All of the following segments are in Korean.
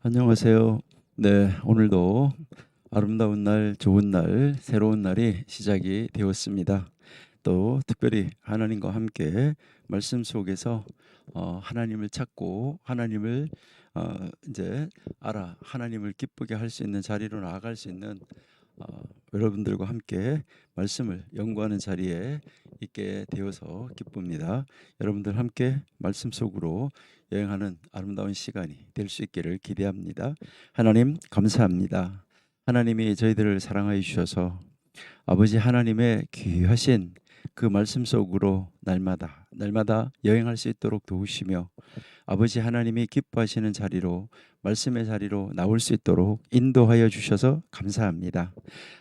안녕하세요. 네, 오늘도 아름다운 날, 좋은 날, 새로운 날이 시작이 되었습니다. 또 특별히 하나님과 함께 말씀 속에서 하나님을 찾고 하나님을 이제 하나님을 기쁘게 할 수 있는 자리로 나아갈 수 있는 여러분들과 함께 말씀을 연구하는 자리에 있게 되어서 기쁩니다. 여러분들 함께 말씀 속으로 여행하는 아름다운 시간이 될 수 있기를 기대합니다. 하나님 감사합니다. 하나님이 저희들을 사랑하여 주셔서 아버지 하나님의 귀하신 그 말씀 속으로 날마다 여행할 수 있도록 도우시며 아버지 하나님이 기뻐하시는 자리로 말씀의 자리로 나올 수 있도록 인도하여 주셔서 감사합니다.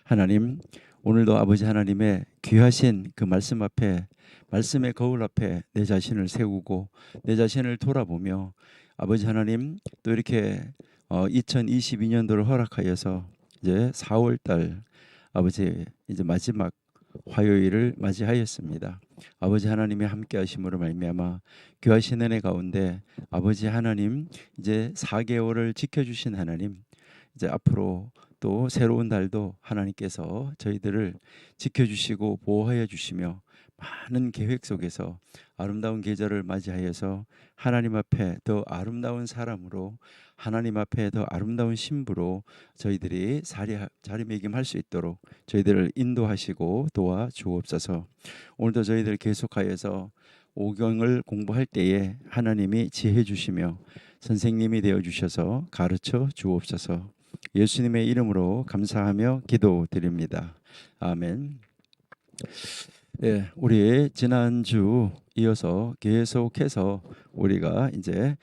하나님 오늘도 아버지 하나님의 귀하신 그 말씀 앞에 말씀의 거울 앞에 내 자신을 세우고 내 자신을 돌아보며 아버지 하나님 또 이렇게 2022년도를 허락하여서 이제 4월 달 아버지 이제 마지막 화요일을 맞이하였습니다. 아버지 하나님이 함께 하심으로 말미암아 귀하신 은혜 가운데 아버지 하나님 이제 4개월을 지켜주신 하나님 이제 앞으로 또 새로운 달도 하나님께서 저희들을 지켜주시고 보호하여 주시며 많은 계획 속에서 아름다운 계절을 맞이하여서 하나님 앞에 더 아름다운 사람으로 하나님 앞에 더 아름다운 신부로 저희들이 자리매김할 수 있도록 저희들을 인도하시고 도와 주옵소서. 오늘도 저희들 계속하여서 오경을 공부할 때에 하나님이 지혜 주시며 선생님이 되어 주셔서 가르쳐 주옵소서. 예수님의 이름으로 감사하며 기도드립니다. 아멘. 예, 우리 지난주 이어서 계속해서 우리가 이제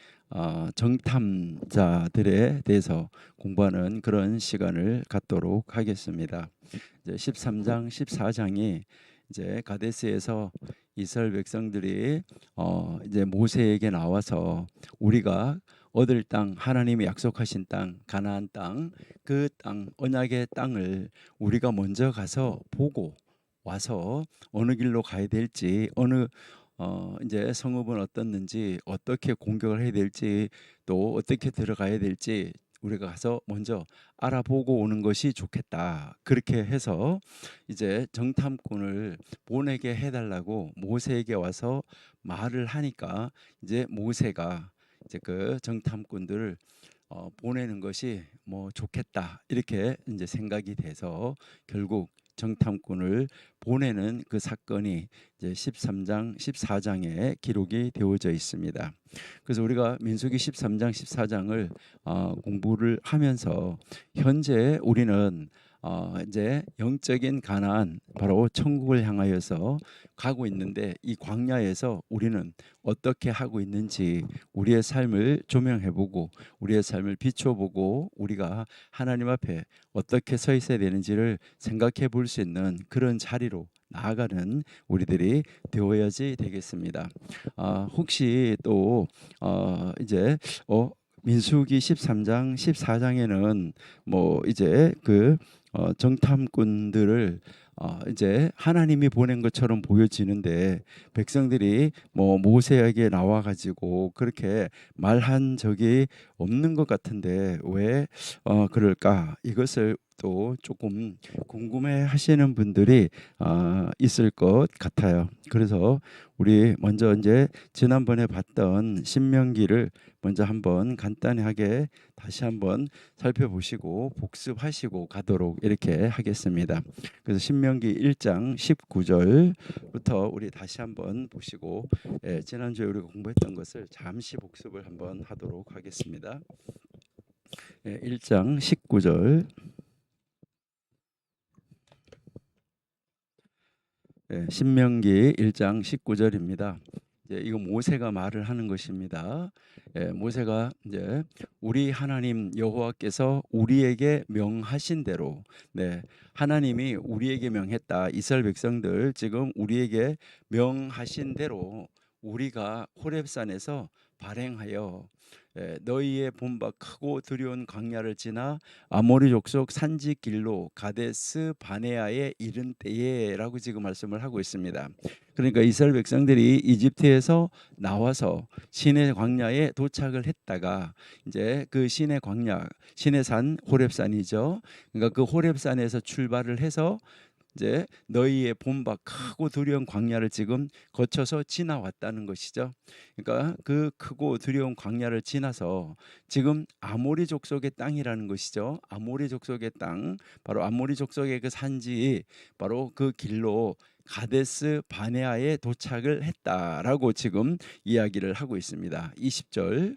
정탐자들에 대해서 공부하는 그런 시간을 갖도록 하겠습니다. 이제 13장, 14장이 이제 가데스에서 이스라엘 백성들이 이제 모세에게 나와서 우리가 얻을 땅, 하나님이 약속하신 땅, 가나안 땅, 그 땅, 언약의 땅을 우리가 먼저 가서 보고 와서 어느 길로 가야 될지, 어느 이제 성읍은 어떻는지, 어떻게 공격을 해야 될지, 또 어떻게 들어가야 될지 우리가 가서 먼저 알아보고 오는 것이 좋겠다. 그렇게 해서 이제 정탐꾼을 보내게 해달라고 모세에게 와서 말을 하니까 이제 모세가 이제 그 정탐꾼들을 보내는 것이 뭐 좋겠다 이렇게 이제 생각이 돼서 결국 정탐꾼을 보내는 그 사건이 이제 13장, 14장에 기록이 되어져 있습니다. 그래서 우리가 민수기 13장, 14장을 공부를 하면서 현재 우리는 이제 영적인 가나안 바로 천국을 향하여서 가고 있는데 이 광야에서 우리는 어떻게 하고 있는지 우리의 삶을 조명해보고 우리의 삶을 비춰보고 우리가 하나님 앞에 어떻게 서 있어야 되는지를 생각해 볼 수 있는 그런 자리로 나아가는 우리들이 되어야지 되겠습니다. 혹시 또 이제 민수기 13장, 14장에는 뭐 이제 그 정탐꾼들을 이제 하나님이 보낸 것처럼 보여지는데 백성들이 뭐 모세에게 나와 가지고 그렇게 말한 적이 없는 것 같은데 왜 그럴까? 이것을 또 조금 궁금해 하시는 분들이 있을 것 같아요. 그래서 우리 먼저 이제 지난번에 봤던 신명기를 먼저 한번 간단하게 다시 한번 살펴보시고 복습하시고 가도록 이렇게 하겠습니다. 그래서 신명기 1장 19절부터 우리 다시 한번 보시고 지난주에 우리가 공부했던 것을 잠시 복습을 한번 하도록 하겠습니다. 1장 19절 신명기 1장 19절입니다. 이거 모세가 말을 하는 것입니다. 모세가 이제 우리 하나님 여호와께서 우리에게 명하신 대로, 하나님이 우리에게 명했다. 이스라엘 백성들 지금 우리에게 명하신 대로 우리가 호렙산에서 발행하여 너희의 본바 크고 두려운 광야를 지나 아모리 족속 산지 길로 가데스 바네아에 이른 때에라고 지금 말씀을 하고 있습니다. 그러니까 이스라엘 백성들이 이집트에서 나와서 시내 광야에 도착을 했다가 이제 그 시내 광야, 시내 산 호렙산이죠. 그러니까 그 호렙산에서 출발을 해서 이제 너희의 본바 크고 두려운 광야를 지금 거쳐서 지나왔다는 것이죠. 그러니까 그 크고 두려운 광야를 지나서 지금 아모리 족속의 땅이라는 것이죠. 아모리 족속의 땅, 바로 아모리 족속의 그 산지, 바로 그 길로 가데스 바네아에 도착을 했다라고 지금 이야기를 하고 있습니다. 20절.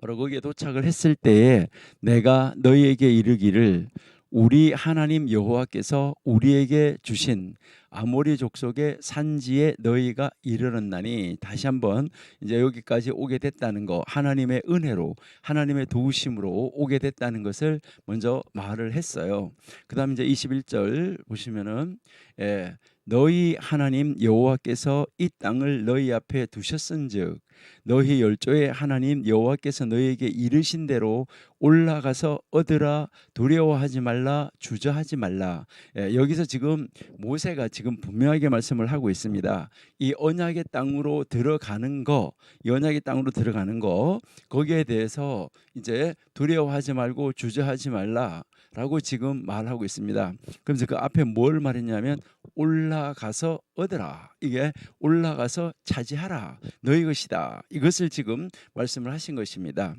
바로 거기에 도착을 했을 때에 내가 너희에게 이르기를 우리 하나님 여호와께서 우리에게 주신 아모리 족속의 산지에 너희가 이르렀나니, 다시 한번 이제 여기까지 오게 됐다는 거, 하나님의 은혜로 하나님의 도우심으로 오게 됐다는 것을 먼저 말을 했어요. 그다음 이제 21절 보시면은 너희 하나님 여호와께서 이 땅을 너희 앞에 두셨은즉 너희 열조의 하나님 여호와께서 너희에게 이르신 대로 올라가서 얻으라, 두려워하지 말라, 주저하지 말라. 여기서 지금 모세가 지금 분명하게 말씀을 하고 있습니다. 이 언약의 땅으로 들어가는 거, 이 언약의 땅으로 들어가는 거, 거기에 대해서 이제 두려워하지 말고 주저하지 말라라고 지금 말하고 있습니다. 그러면서 그 앞에 뭘 말했냐면 올라가서 얻으라, 이게 올라가서 차지하라, 너희 것이다, 이것을 지금 말씀을 하신 것입니다.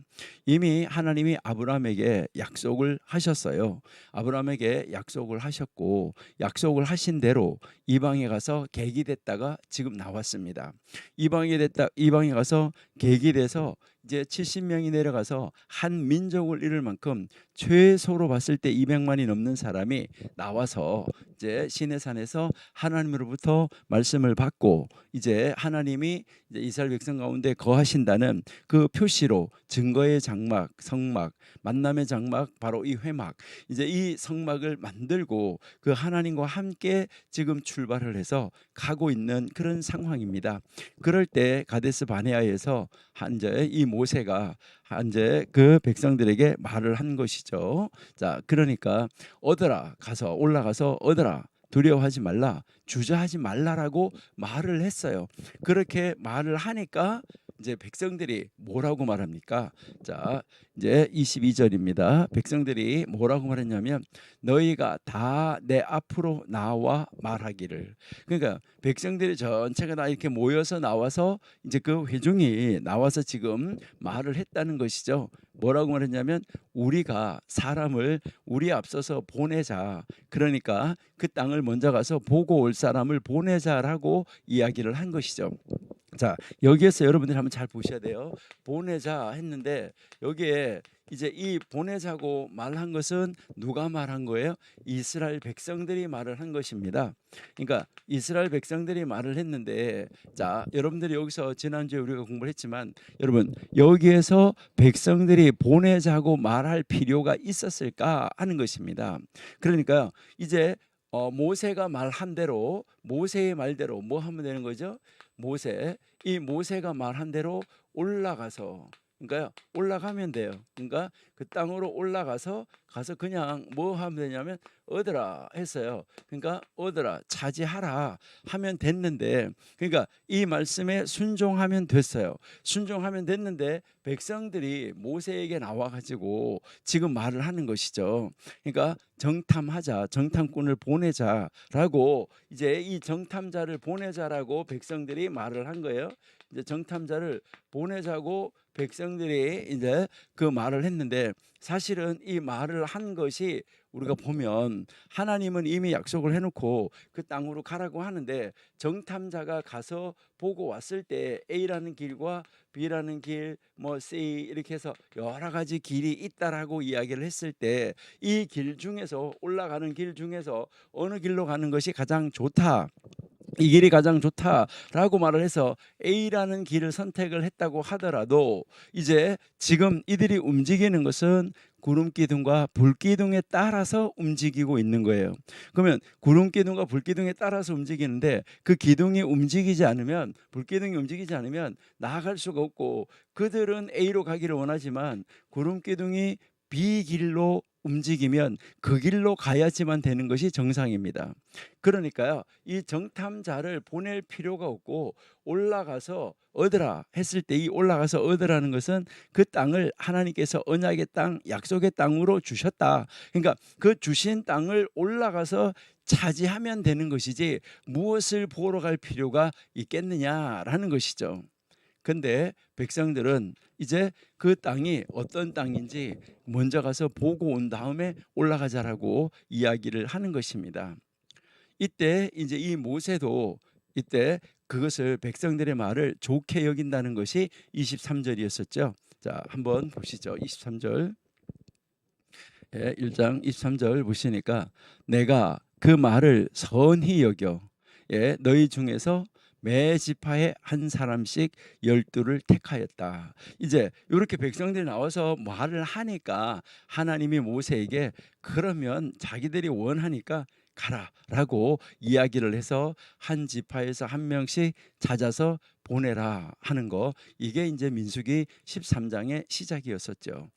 이미 하나님이 아브라함에게 약속을 하셨어요. 아브라함에게 약속을 하셨고 약속을 하신 대로 이방에 가서 객이 됐다가 지금 나왔습니다. 이방에 가서 객이 돼서 이제 70명이 내려가서 한 민족을 이룰 만큼 최소로 봤을 때 200만이 넘는 사람이 나와서 이제 시내산에서 하나님으로부터 말씀을 받고 이제 하나님이 이제 이스라엘 백성 가운데 거하신다는 그 표시로 증거의 장막, 성막, 만남의 장막, 바로 이 회막, 이제 이 성막을 만들고 그 하나님과 함께 지금 출발을 해서 가고 있는 그런 상황입니다. 그럴 때 가데스 바네아에서 이제 이 모세가 이제 그 백성들에게 말을 한 것이죠. 자, 그러니까 얻어라, 가서 올라가서 얻어라, 두려워하지 말라, 주저하지 말라라고 말을 했어요. 그렇게 말을 하니까 이제 백성들이 뭐라고 말합니까? 자, 이제 22절입니다. 백성들이 뭐라고 말했냐면 너희가 다 내 앞으로 나와 말하기를. 그러니까 백성들이 전체가 다 이렇게 모여서 나와서 이제 그 회중이 나와서 지금 말을 했다는 것이죠. 뭐라고 말했냐면 우리가 사람을 우리 앞서서 보내자. 그러니까 그 땅을 먼저 가서 보고 올 사람을 보내자라고 이야기를 한 것이죠. 자, 여기에서 여러분들이 한번 잘 보셔야 돼요. 보내자 했는데 여기에 이제 이 보내자고 말한 것은 누가 말한 거예요? 이스라엘 백성들이 말을 한 것입니다. 그러니까 이스라엘 백성들이 말을 했는데, 자, 여러분들이 여기서 지난주에 우리가 공부를 했지만 여러분 여기에서 백성들이 보내자고 말할 필요가 있었을까 하는 것입니다. 그러니까 이제 모세가 말한 대로, 모세의 말대로 뭐 하면 되는 거죠? 이 모세가 말한 대로 올라가서, 그러니까 올라가면 돼요. 그러니까 그 땅으로 올라가서 그냥 뭐 하면 되냐면 얻으라 했어요. 그러니까 얻으라, 차지하라 하면 됐는데, 그러니까 이 말씀에 순종하면 됐어요. 순종하면 됐는데 백성들이 모세에게 나와 가지고 지금 말을 하는 것이죠. 그러니까 정탐하자, 정탐꾼을 보내자라고, 이제 이 정탐자를 보내자라고 백성들이 말을 한 거예요. 이제 정탐자를 보내자고 백성들이 이제 그 말을 했는데, 사실은 이 말을 한 것이 우리가 보면 하나님은 이미 약속을 해놓고 그 땅으로 가라고 하는데, 정탐자가 가서 보고 왔을 때 A라는 길과 B라는 길, 뭐 C 이렇게 해서 여러 가지 길이 있다라고 이야기를 했을 때 이 길 중에서, 올라가는 길 중에서 어느 길로 가는 것이 가장 좋다, 이 길이 가장 좋다라고 말을 해서 A라는 길을 선택을 했다고 하더라도 이제 지금 이들이 움직이는 것은 구름 기둥과 불 기둥에 따라서 움직이고 있는 거예요. 그러면 구름 기둥과 불 기둥에 따라서 움직이는데 그 기둥이 움직이지 않으면, 불 기둥이 움직이지 않으면 나아갈 수가 없고, 그들은 A로 가기를 원하지만 구름 기둥이 B 길로 움직이면 그 길로 가야지만 되는 것이 정상입니다. 그러니까요, 이 정탐자를 보낼 필요가 없고 올라가서 얻으라 했을 때, 이 올라가서 얻으라는 것은 그 땅을 하나님께서 언약의 땅, 약속의 땅으로 주셨다. 그러니까 그 주신 땅을 올라가서 차지하면 되는 것이지 무엇을 보러 갈 필요가 있겠느냐라는 것이죠. 근데 백성들은 이제 그 땅이 어떤 땅인지 먼저 가서 보고 온 다음에 올라가자라고 이야기를 하는 것입니다. 이때 이제 이 모세도 이때 그것을, 백성들의 말을 좋게 여긴다는 것이 23절이었었죠. 자, 한번 보시죠. 23절. 1장 23절 보시니까 내가 그 말을 선히 여겨 너희 중에서 매 지파에 한 사람씩 12를 택하였다. 이제 이렇게 백성들이 나와서 말을 하니까 하나님이 모세에게 그러면 자기들이 원하니까 가라라고 이야기를 해서 한 지파에서 한 명씩 찾아서 보내라 하는 거, 이게 이제 민수기 13장의 시작이었었죠.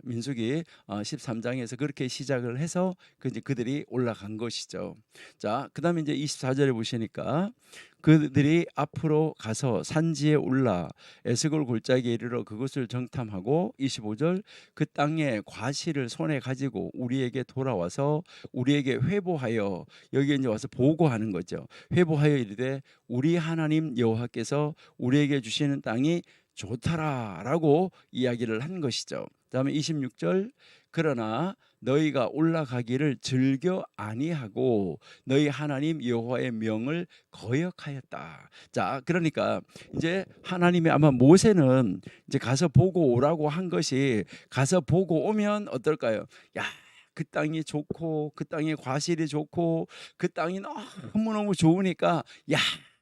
민수기 13장에서 그렇게 시작을 해서 이제 그들이 올라간 것이죠. 자, 그다음에 이제 24절에 보시니까 그들이 앞으로 가서 산지에 올라 에스골 골짜기에 이르러 그곳을 정탐하고, 25절 그 땅의 과실을 손에 가지고 우리에게 돌아와서 우리에게 회보하여, 여기 이제 와서 보고하는 거죠. 회보하여 이르되 우리 하나님 여호와께서 우리에게 주시는 땅이 좋다라라고 이야기를 한 것이죠. 다음에 26절 그러나 너희가 올라가기를 즐겨 아니하고 너희 하나님 여호와의 명을 거역하였다. 자, 그러니까 이제 하나님이 아마 모세는 이제 가서 보고 오라고 한 것이, 가서 보고 오면 어떨까요? 야, 그 땅이 좋고 그 땅의 과실이 좋고 그 땅이 너무너무 좋으니까, 야,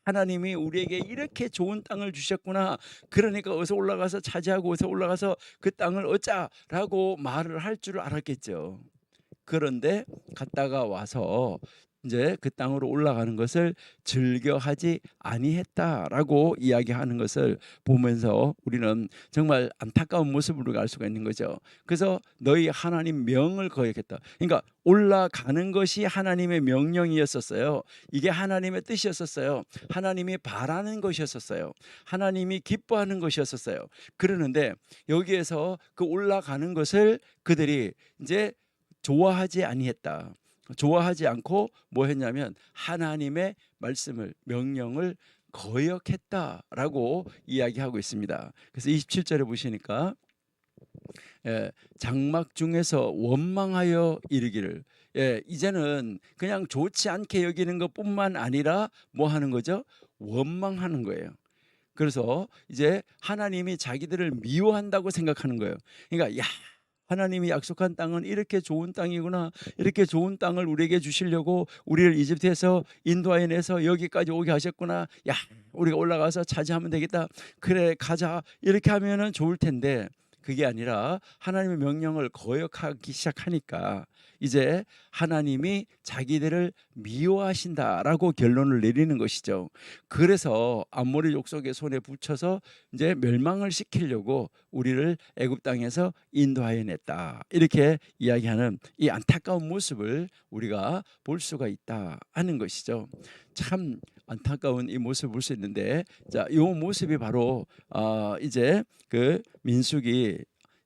하나님이 우리에게 이렇게 좋은 땅을 주셨구나. 그러니까 어서 올라가서 차지하고 어서 올라가서 그 땅을 얻자라고 말을 할 줄 알았겠죠. 그런데 갔다가 와서 이제 그 땅으로 올라가는 것을 즐겨하지 아니했다라고 이야기하는 것을 보면서 우리는 정말 안타까운 모습을 알 수가 있는 거죠. 그래서 너희 하나님 명을 거역했다. 그러니까 올라가는 것이 하나님의 명령이었었어요. 이게 하나님의 뜻이었었어요. 하나님이 바라는 것이었었어요. 하나님이 기뻐하는 것이었었어요. 그러는데 여기에서 그 올라가는 것을 그들이 이제 좋아하지 아니했다. 좋아하지 않고 뭐 했냐면 하나님의 말씀을, 명령을 거역했다라고 이야기하고 있습니다. 그래서 27절에 보시니까 장막 중에서 원망하여 이르기를, 이제는 그냥 좋지 않게 여기는 것뿐만 아니라 뭐 하는 거죠? 원망하는 거예요. 그래서 이제 하나님이 자기들을 미워한다고 생각하는 거예요. 그러니까 야, 하나님이 약속한 땅은 이렇게 좋은 땅이구나. 이렇게 좋은 땅을 우리에게 주시려고 우리를 이집트에서 인도하여 내서 여기까지 오게 하셨구나. 야, 우리가 올라가서 차지하면 되겠다. 그래, 가자. 이렇게 하면은 좋을 텐데 그게 아니라 하나님의 명령을 거역하기 시작하니까 이제 하나님이 자기들을 미워하신다라고 결론을 내리는 것이죠. 그래서 암모리 족속의 손에 붙여서 이제 멸망을 시키려고 우리를 애굽 땅에서 인도하여 냈다. 이렇게 이야기하는 이 안타까운 모습을 우리가 볼 수가 있다 하는 것이죠. 참 안타까운 이 모습을 볼 수 있는데, 자, 이 모습이 바로 이제 그 민수기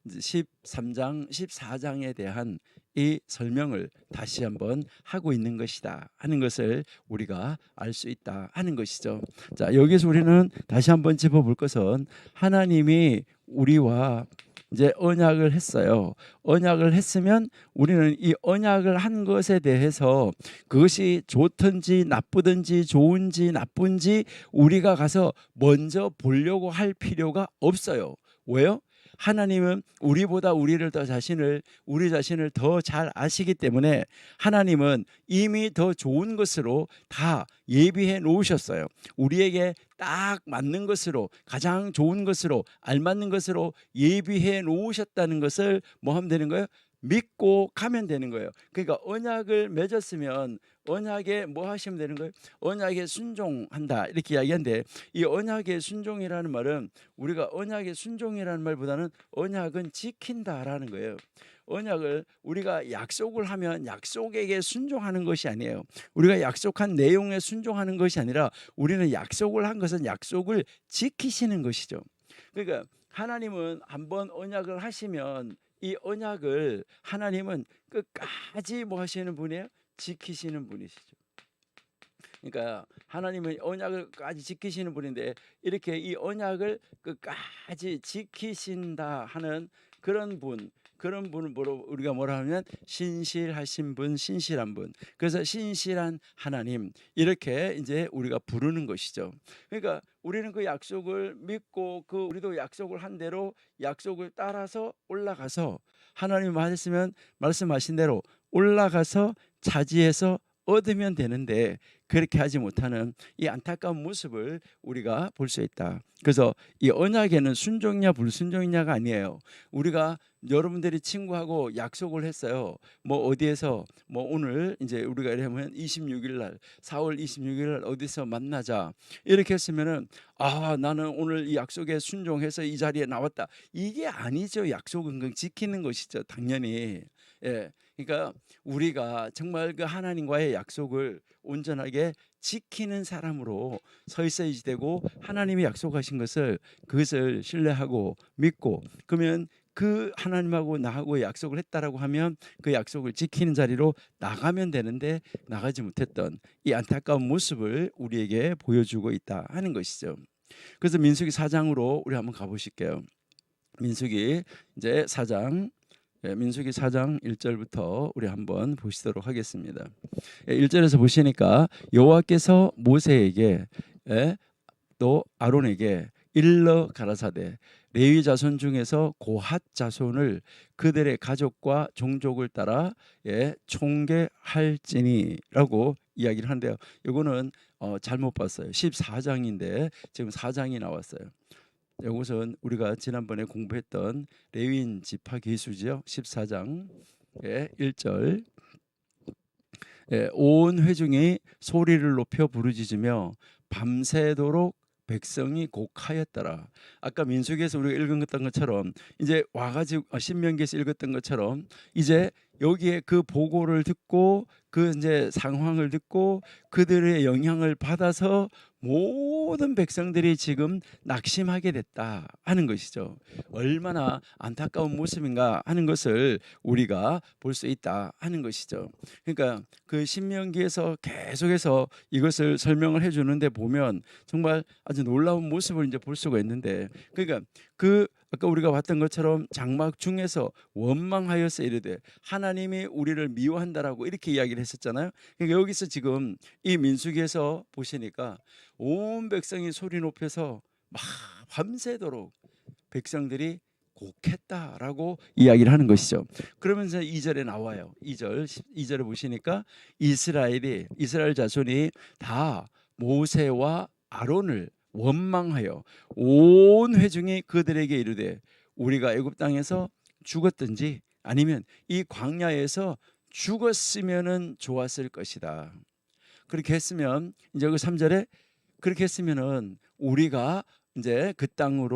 13장, 14장에 대한 이 설명을 다시 한번 하고 있는 것이다 하는 것을 우리가 알 수 있다 하는 것이죠. 자, 여기서 우리는 다시 한번 짚어볼 것은 하나님이 우리와 이제 언약을 했어요. 언약을 했으면 우리는 이 언약을 한 것에 대해서 그것이 좋든지 나쁘든지 좋은지 나쁜지 우리가 가서 먼저 보려고 할 필요가 없어요. 왜요? 하나님은 우리보다 우리 자신을 더 잘 아시기 때문에 하나님은 이미 더 좋은 것으로 다 예비해 놓으셨어요. 우리에게 딱 맞는 것으로, 가장 좋은 것으로, 알맞는 것으로 예비해 놓으셨다는 것을 뭐 하면 되는 거예요? 믿고 가면 되는 거예요. 그러니까 언약을 맺었으면 언약에 뭐 하시면 되는 거예요? 언약에 순종한다 이렇게 이야기하는데, 이 언약의 순종이라는 말은 우리가 언약의 순종이라는 말보다는 언약은 지킨다라는 거예요. 언약을 우리가 약속을 하면 약속에게 순종하는 것이 아니에요. 우리가 약속한 내용에 순종하는 것이 아니라 우리는 약속을 한 것은 약속을 지키시는 것이죠. 그러니까 하나님은 한번 언약을 하시면 이 언약을 하나님은 끝까지 뭐 하시는 분이에요? 지키시는 분이시죠. 그러니까 하나님은 언약을까지 지키시는 분인데, 이렇게 이 언약을 끝까지 지키신다 하는 그런 분을 우리가 뭐라 하면 신실하신 분, 신실한 분. 그래서 신실한 하나님 이렇게 이제 우리가 부르는 것이죠. 그러니까 우리는 그 약속을 믿고 우리도 약속을 한 대로 약속을 따라서 올라가서 하나님 말씀하신 대로 올라가서 차지해서 얻으면 되는데, 그렇게 하지 못하는 이 안타까운 모습을 우리가 볼 수 있다. 그래서 이 언약에는 순종이냐 불순종이냐가 아니에요. 우리가 여러분들이 친구하고 약속을 했어요. 뭐 어디에서 뭐 오늘 이제 우리가 이러면 26일 날 4월 26일 날 어디서 만나자 이렇게 했으면은 나는 오늘 이 약속에 순종해서 이 자리에 나왔다. 이게 아니죠. 약속은 지키는 것이죠. 당연히. 예. 그러니까 우리가 정말 그 하나님과의 약속을 온전하게 지키는 사람으로 서 있어야지 되고, 하나님이 약속하신 그것을 신뢰하고 믿고, 그러면 그 하나님하고 나하고 약속을 했다라고 하면 그 약속을 지키는 자리로 나가면 되는데, 나가지 못했던 이 안타까운 모습을 우리에게 보여주고 있다 하는 것이죠. 그래서 민수기 4장으로 우리 한번 가보실게요. 민수기 이제 4장, 민수기 4장 1절부터 우리 한번 보시도록 하겠습니다. 1절에서 보시니까 여호와께서 모세에게 또 아론에게 일러 가라사대 레위 자손 중에서 고핫 자손을 그들의 가족과 종족을 따라 총계할지니라고 이야기를 하는데요. 이거는 잘못 봤어요. 14장인데 지금 4장이 나왔어요. 이것은 우리가 지난번에 공부했던 레위인 지파 기수죠. 14장 1절 온 회중이 소리를 높여 부르짖으며 밤새도록 백성이 곡하였더라. 아까 민수기에서 우리가 읽었던 것처럼 이제 와가지고 신명기에서 읽었던 것처럼 이제 여기에 그 보고를 듣고 그 이제 상황을 듣고 그들의 영향을 받아서 모든 백성들이 지금 낙심하게 됐다 하는 것이죠. 얼마나 안타까운 모습인가 하는 것을 우리가 볼 수 있다 하는 것이죠. 그러니까 그 신명기에서 계속해서 이것을 설명을 해주는데 보면 정말 아주 놀라운 모습을 이제 볼 수가 있는데, 그러니까 아까 우리가 봤던 것처럼 장막 중에서 원망하여서 이르되 하나님이 우리를 미워한다라고 이렇게 이야기를 했었잖아요. 그러니까 여기서 지금 이 민수기에서 보시니까 온 백성이 소리 높여서 막 밤새도록 백성들이 곡했다라고 이야기를 하는 것이죠. 그러면서 2절에 나와요. 2절에 보시니까 이스라엘 자손이 다 모세와 아론을 원망하여 온 회중이 그들에게 이르되 우리가 애굽 땅에서 죽었든지 아니면 이 광야에서 죽었으면은 좋았을 것이다. 그렇게 했으면 이제 그 3절에 그렇게 했으면은 우리가 이제 그 땅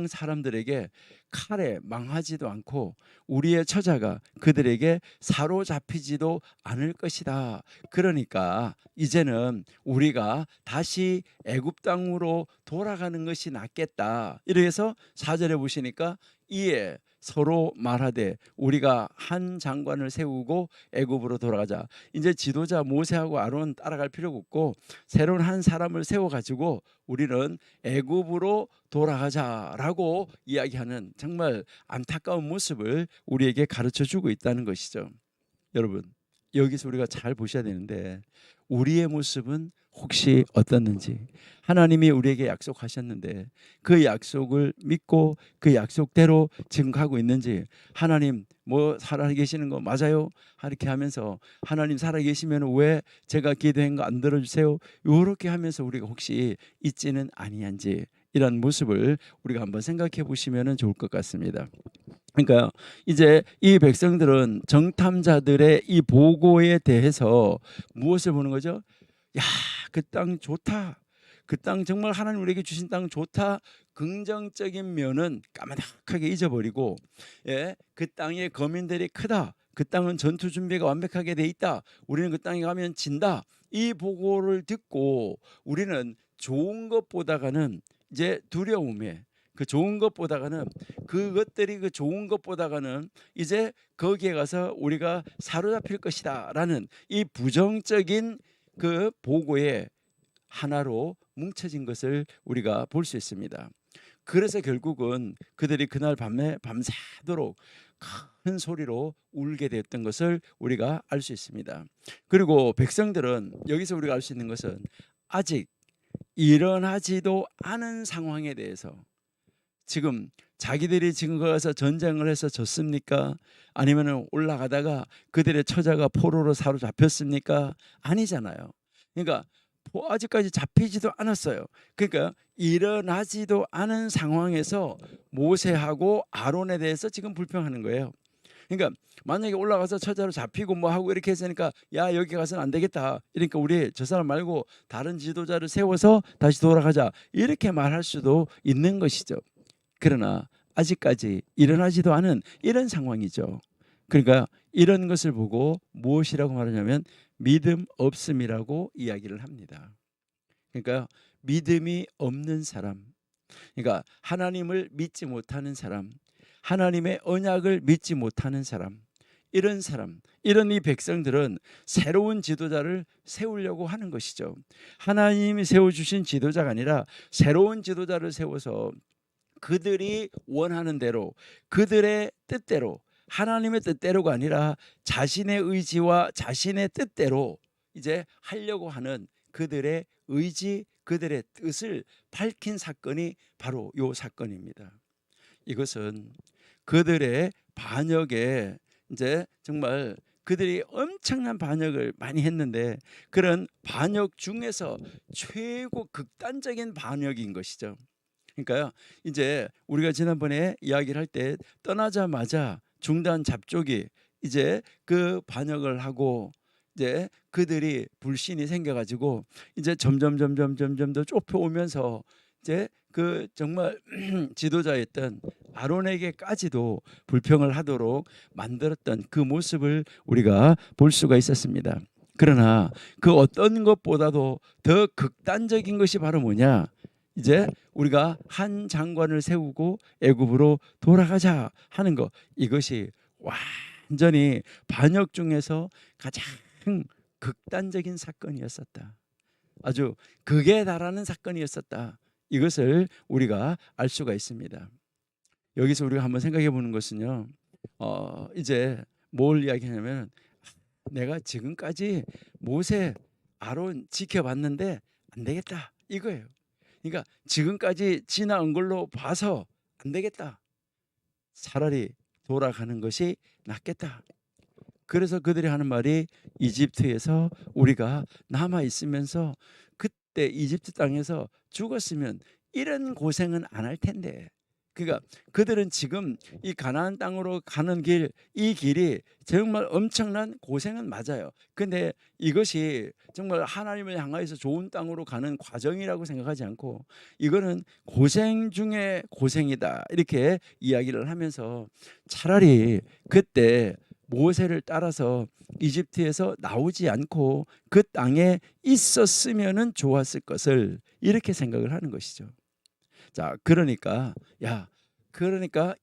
사람들에게 칼에 망하지도 않고 우리의 처자가 그들에게 사로잡히지도 않을 것이다. 그러니까 이제는 우리가 다시 애굽 땅으로 돌아가는 것이 낫겠다. 이래서 4절에 보시니까 이에 서로 말하되 우리가 한 장관을 세우고 애굽으로 돌아가자. 이제 지도자 모세하고 아론 따라갈 필요가 없고 새로운 한 사람을 세워가지고 우리는 애굽으로 돌아가자라고 이야기하는 정말 안타까운 모습을 우리에게 가르쳐주고 있다는 것이죠. 여러분, 여기서 우리가 잘 보셔야 되는데 우리의 모습은 혹시 어떻는지, 하나님이 우리에게 약속하셨는데 그 약속을 믿고 그 약속대로 지금 가고 있는지, 하나님 뭐 살아계시는 거 맞아요? 이렇게 하면서 하나님 살아계시면 왜 제가 기도한 거 안 들어주세요? 이렇게 하면서 우리가 혹시 있지는 아니한지, 이런 모습을 우리가 한번 생각해 보시면 좋을 것 같습니다. 그러니까 이제 이 백성들은 정탐자들의 이 보고에 대해서 무엇을 보는 거죠? 야, 그 땅 좋다. 그 땅 정말 하나님 우리에게 주신 땅 좋다. 긍정적인 면은 까마득하게 잊어버리고, 예, 그 땅의 거민들이 크다. 그 땅은 전투 준비가 완벽하게 돼 있다. 우리는 그 땅에 가면 진다. 이 보고를 듣고 우리는 좋은 것보다가는 이제 두려움에, 그 좋은 것보다가는 그것들이 그 좋은 것보다가는 이제 거기에 가서 우리가 사로잡힐 것이다라는 이 부정적인 그 보고에 하나로 뭉쳐진 것을 우리가 볼 수 있습니다. 그래서 결국은 그들이 그날 밤에 밤새도록 큰 소리로 울게 되었던 것을 우리가 알 수 있습니다. 그리고 백성들은 여기서 우리가 알 수 있는 것은 아직 일어나지도 않은 상황에 대해서, 지금 자기들이 지금 가서 전쟁을 해서 졌습니까? 아니면 올라가다가 그들의 처자가 포로로 사로잡혔습니까? 아니잖아요. 그러니까 아직까지 잡히지도 않았어요. 그러니까 일어나지도 않은 상황에서 모세하고 아론에 대해서 지금 불평하는 거예요. 그러니까 만약에 올라가서 처자로 잡히고 뭐 하고 이렇게 했으니까 야, 여기 가서는 안 되겠다. 그러니까 우리 저 사람 말고 다른 지도자를 세워서 다시 돌아가자. 이렇게 말할 수도 있는 것이죠. 그러나 아직까지 일어나지도 않은 이런 상황이죠. 그러니까 이런 것을 보고 무엇이라고 말하냐면 믿음 없음이라고 이야기를 합니다. 그러니까 믿음이 없는 사람, 그러니까 하나님을 믿지 못하는 사람, 하나님의 언약을 믿지 못하는 사람, 이런 사람, 이런 이 백성들은 새로운 지도자를 세우려고 하는 것이죠. 하나님이 세워주신 지도자가 아니라 새로운 지도자를 세워서 그들이 원하는 대로, 그들의 뜻대로, 하나님의 뜻대로가 아니라 자신의 의지와 자신의 뜻대로 이제 하려고 하는 그들의 의지, 그들의 뜻을 밝힌 사건이 바로 요 사건입니다. 이것은 그들의 반역에 이제 정말 그들이 엄청난 반역을 많이 했는데, 그런 반역 중에서 최고 극단적인 반역인 것이죠. 그러니까요, 이제 우리가 지난번에 이야기를 할 때 떠나자마자 중단 잡족이 이제 그 반역을 하고 이제 그들이 불신이 생겨가지고 이제 점점 더 좁혀오면서 이제 그 정말 지도자였던 아론에게까지도 불평을 하도록 만들었던 그 모습을 우리가 볼 수가 있었습니다. 그러나 그 어떤 것보다도 더 극단적인 것이 바로 뭐냐? 이제 우리가 한 장관을 세우고 애굽으로 돌아가자 하는 것, 이것이 완전히 반역 중에서 가장 극단적인 사건이었었다. 아주 극에 달하는 사건이었었다. 이것을 우리가 알 수가 있습니다. 여기서 우리가 한번 생각해 보는 것은요, 이제 뭘 이야기하냐면, 내가 지금까지 모세, 아론 지켜봤는데 안 되겠다 이거예요. 그러니까 지금까지 지나온 걸로 봐서 안 되겠다. 차라리 돌아가는 것이 낫겠다. 그래서 그들이 하는 말이, 이집트에서 우리가 남아 있으면서 그때 이집트 땅에서 죽었으면 이런 고생은 안 할 텐데. 그러니까 그들은 지금 이 가나안 땅으로 가는 길, 이 길이 정말 엄청난 고생은 맞아요. 근데 이것이 정말 하나님을 향하여서 좋은 땅으로 가는 과정이라고 생각하지 않고, 이거는 고생 중에 고생이다, 이렇게 이야기를 하면서 차라리 그때 모세를 따라서 이집트에서 나오지 않고 그 땅에 있었으면은 좋았을 것을, 이렇게 생각을 하는 것이죠. 자, 그러니까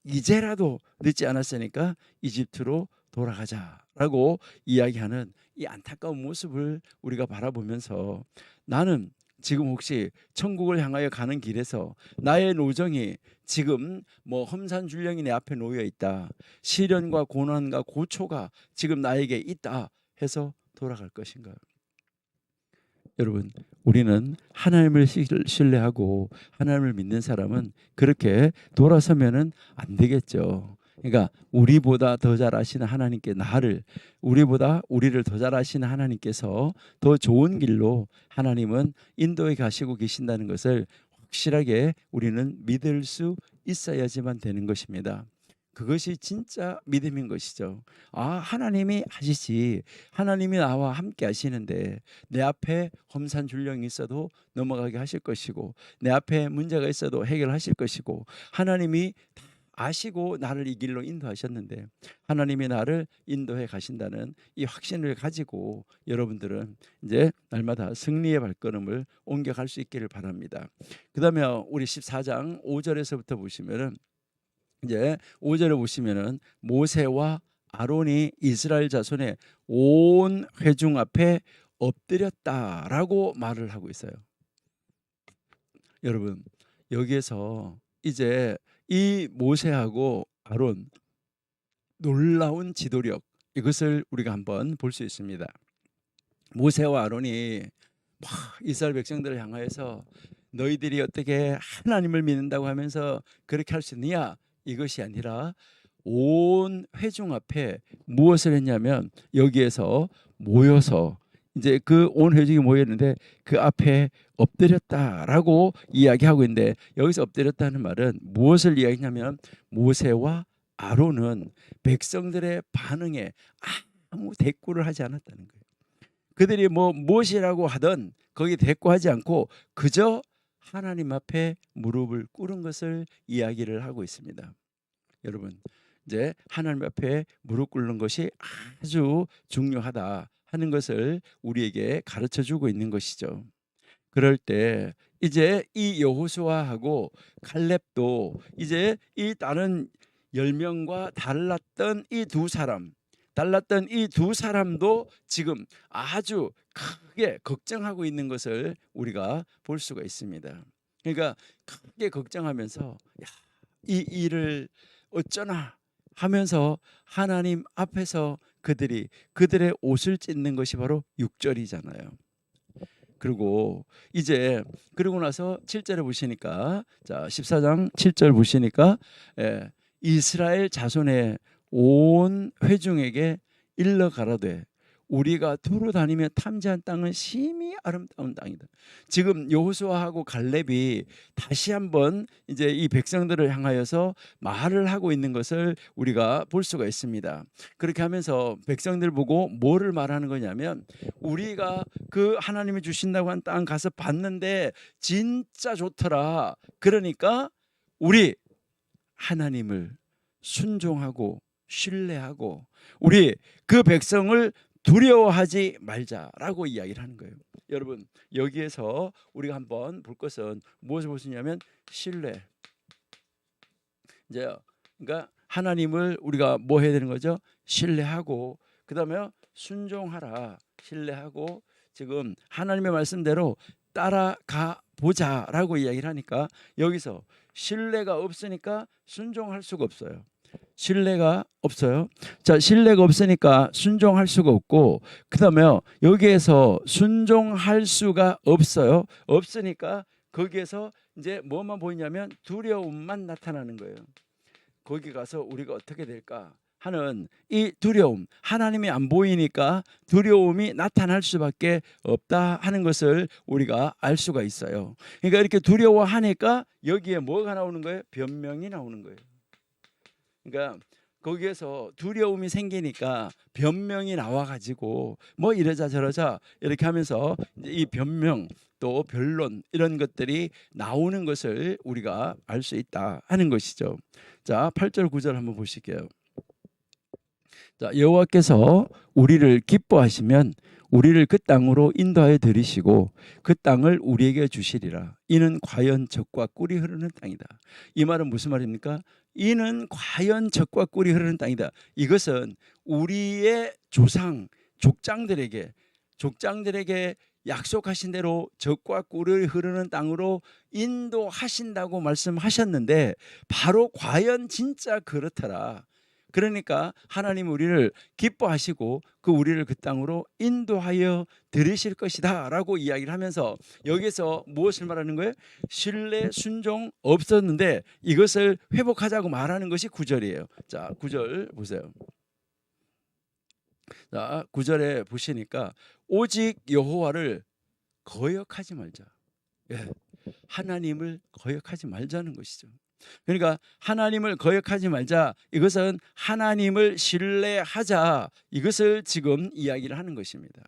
이제라도 늦지 않았으니까 이집트로 돌아가자라고 이야기하는 이 안타까운 모습을 우리가 바라보면서, 나는 지금 혹시 천국을 향하여 가는 길에서 나의 노정이 지금 뭐 험산줄령이 내 앞에 놓여 있다, 시련과 고난과 고초가 지금 나에게 있다, 해서 돌아갈 것인가? 여러분, 우리는 하나님을 신뢰하고 하나님을 믿는 사람은 그렇게 돌아서면은 안 되겠죠. 그러니까 우리보다 더 잘 아시는 하나님께 우리보다 우리를 더 잘 아시는 하나님께서 더 좋은 길로 하나님은 인도에 가시고 계신다는 것을 확실하게 우리는 믿을 수 있어야지만 되는 것입니다. 그것이 진짜 믿음인 것이죠. 하나님이 하시지, 하나님이 나와 함께 하시는데 내 앞에 험산줄령이 있어도 넘어가게 하실 것이고, 내 앞에 문제가 있어도 해결하실 것이고, 하나님이 다 아시고 나를 이 길로 인도하셨는데 하나님이 나를 인도해 가신다는 이 확신을 가지고 여러분들은 이제 날마다 승리의 발걸음을 옮겨갈 수 있기를 바랍니다. 그 다음에 우리 14장 5절에서부터 보시면은, 이제 5절에 보시면은 모세와 아론이 이스라엘 자손의 온 회중 앞에 엎드렸다라고 말을 하고 있어요. 여러분, 여기에서 이제 이 모세하고 아론, 놀라운 지도력, 이것을 우리가 한번 볼 수 있습니다. 모세와 아론이 막 이스라엘 백성들을 향하여서 너희들이 어떻게 하나님을 믿는다고 하면서 그렇게 할 수 있느냐, 이것이 아니라 온 회중 앞에 무엇을 했냐면, 여기에서 모여서 이제 그 온 회중이 모였는데 그 앞에 엎드렸다라고 이야기하고 있는데, 여기서 엎드렸다는 말은 무엇을 이야기하냐면, 모세와 아론은 백성들의 반응에 아무 대꾸를 하지 않았다는 거예요. 그들이 무엇이라고 하든 거기 대꾸하지 않고 그저 하나님 앞에 무릎을 꿇은 것을 이야기를 하고 있습니다. 여러분, 이제 하나님 앞에 무릎 꿇는 것이 아주 중요하다 하는 것을 우리에게 가르쳐 주고 있는 것이죠. 그럴 때 이제 이 여호수아하고 갈렙도 이제 이 다른 10명과 달랐던 이 두 사람도 지금 아주 크게 걱정하고 있는 것을 우리가 볼 수가 있습니다. 그러니까 크게 걱정하면서 이 일을 어쩌나 하면서 하나님 앞에서 그들의 옷을 찢는 것이 바로 6절이잖아요. 그리고 나서 7절에 보시니까, 자 14장 7절 보시니까, 이스라엘 자손의 온 회중에게 일러 가라되 우리가 두루 다니며 탐지한 땅은 심히 아름다운 땅이다. 지금 여호수아하고 갈렙이 다시 한번 이제 이 백성들을 향하여서 말을 하고 있는 것을 우리가 볼 수가 있습니다. 그렇게 하면서 백성들 보고 뭐를 말하는 거냐면, 우리가 그 하나님이 주신다고 한 땅 가서 봤는데 진짜 좋더라. 그러니까 우리 하나님을 순종하고 신뢰하고 우리 그 백성을 두려워하지 말자라고 이야기를 하는 거예요. 여러분, 여기에서 우리가 한번 볼 것은 무엇을 볼 수 있냐면 신뢰. 이제 그러니까 하나님을 우리가 뭐 해야 되는 거죠? 신뢰하고, 그다음에 순종하라. 신뢰하고 지금 하나님의 말씀대로 따라가 보자라고 이야기를 하니까, 여기서 신뢰가 없으니까 순종할 수가 없어요. 신뢰가 없어요. 자, 신뢰가 없으니까 순종할 수가 없고, 그다음에 여기에서 순종할 수가 없어요. 없으니까 거기에서 이제 뭐만 보이냐면 두려움만 나타나는 거예요. 거기 가서 우리가 어떻게 될까 하는 이 두려움, 하나님이 안 보이니까 두려움이 나타날 수밖에 없다 하는 것을 우리가 알 수가 있어요. 그러니까 이렇게 두려워하니까 여기에 뭐가 나오는 거예요? 변명이 나오는 거예요. 그러니까 거기에서 두려움이 생기니까 변명이 나와가지고 뭐 이러자 저러자 이렇게 하면서 이 변명 또 변론 이런 것들이 나오는 것을 우리가 알 수 있다 하는 것이죠. 자, 8절 9절 한번 보실게요. 자, 여호와께서 우리를 기뻐하시면 우리를 그 땅으로 인도하여 들이시고 그 땅을 우리에게 주시리라. 이는 과연 젖과 꿀이 흐르는 땅이다. 이 말은 무슨 말입니까? 이는 과연 젖과 꿀이 흐르는 땅이다. 이것은 우리의 족장들에게 약속하신 대로 젖과 꿀이 흐르는 땅으로 인도하신다고 말씀하셨는데, 바로 과연 진짜 그렇더라. 그러니까 하나님 우리를 기뻐하시고 그 우리를 그 땅으로 인도하여 들으실 것이다라고 이야기를 하면서 여기서 무엇을 말하는 거예요? 신뢰 순종 없었는데 이것을 회복하자고 말하는 것이 9절이에요. 자, 9절 보세요. 자, 9절에 보시니까 오직 여호와를 거역하지 말자. 예, 하나님을 거역하지 말자는 것이죠. 그러니까 하나님을 거역하지 말자, 이것은 하나님을 신뢰하자, 이것을 지금 이야기를 하는 것입니다.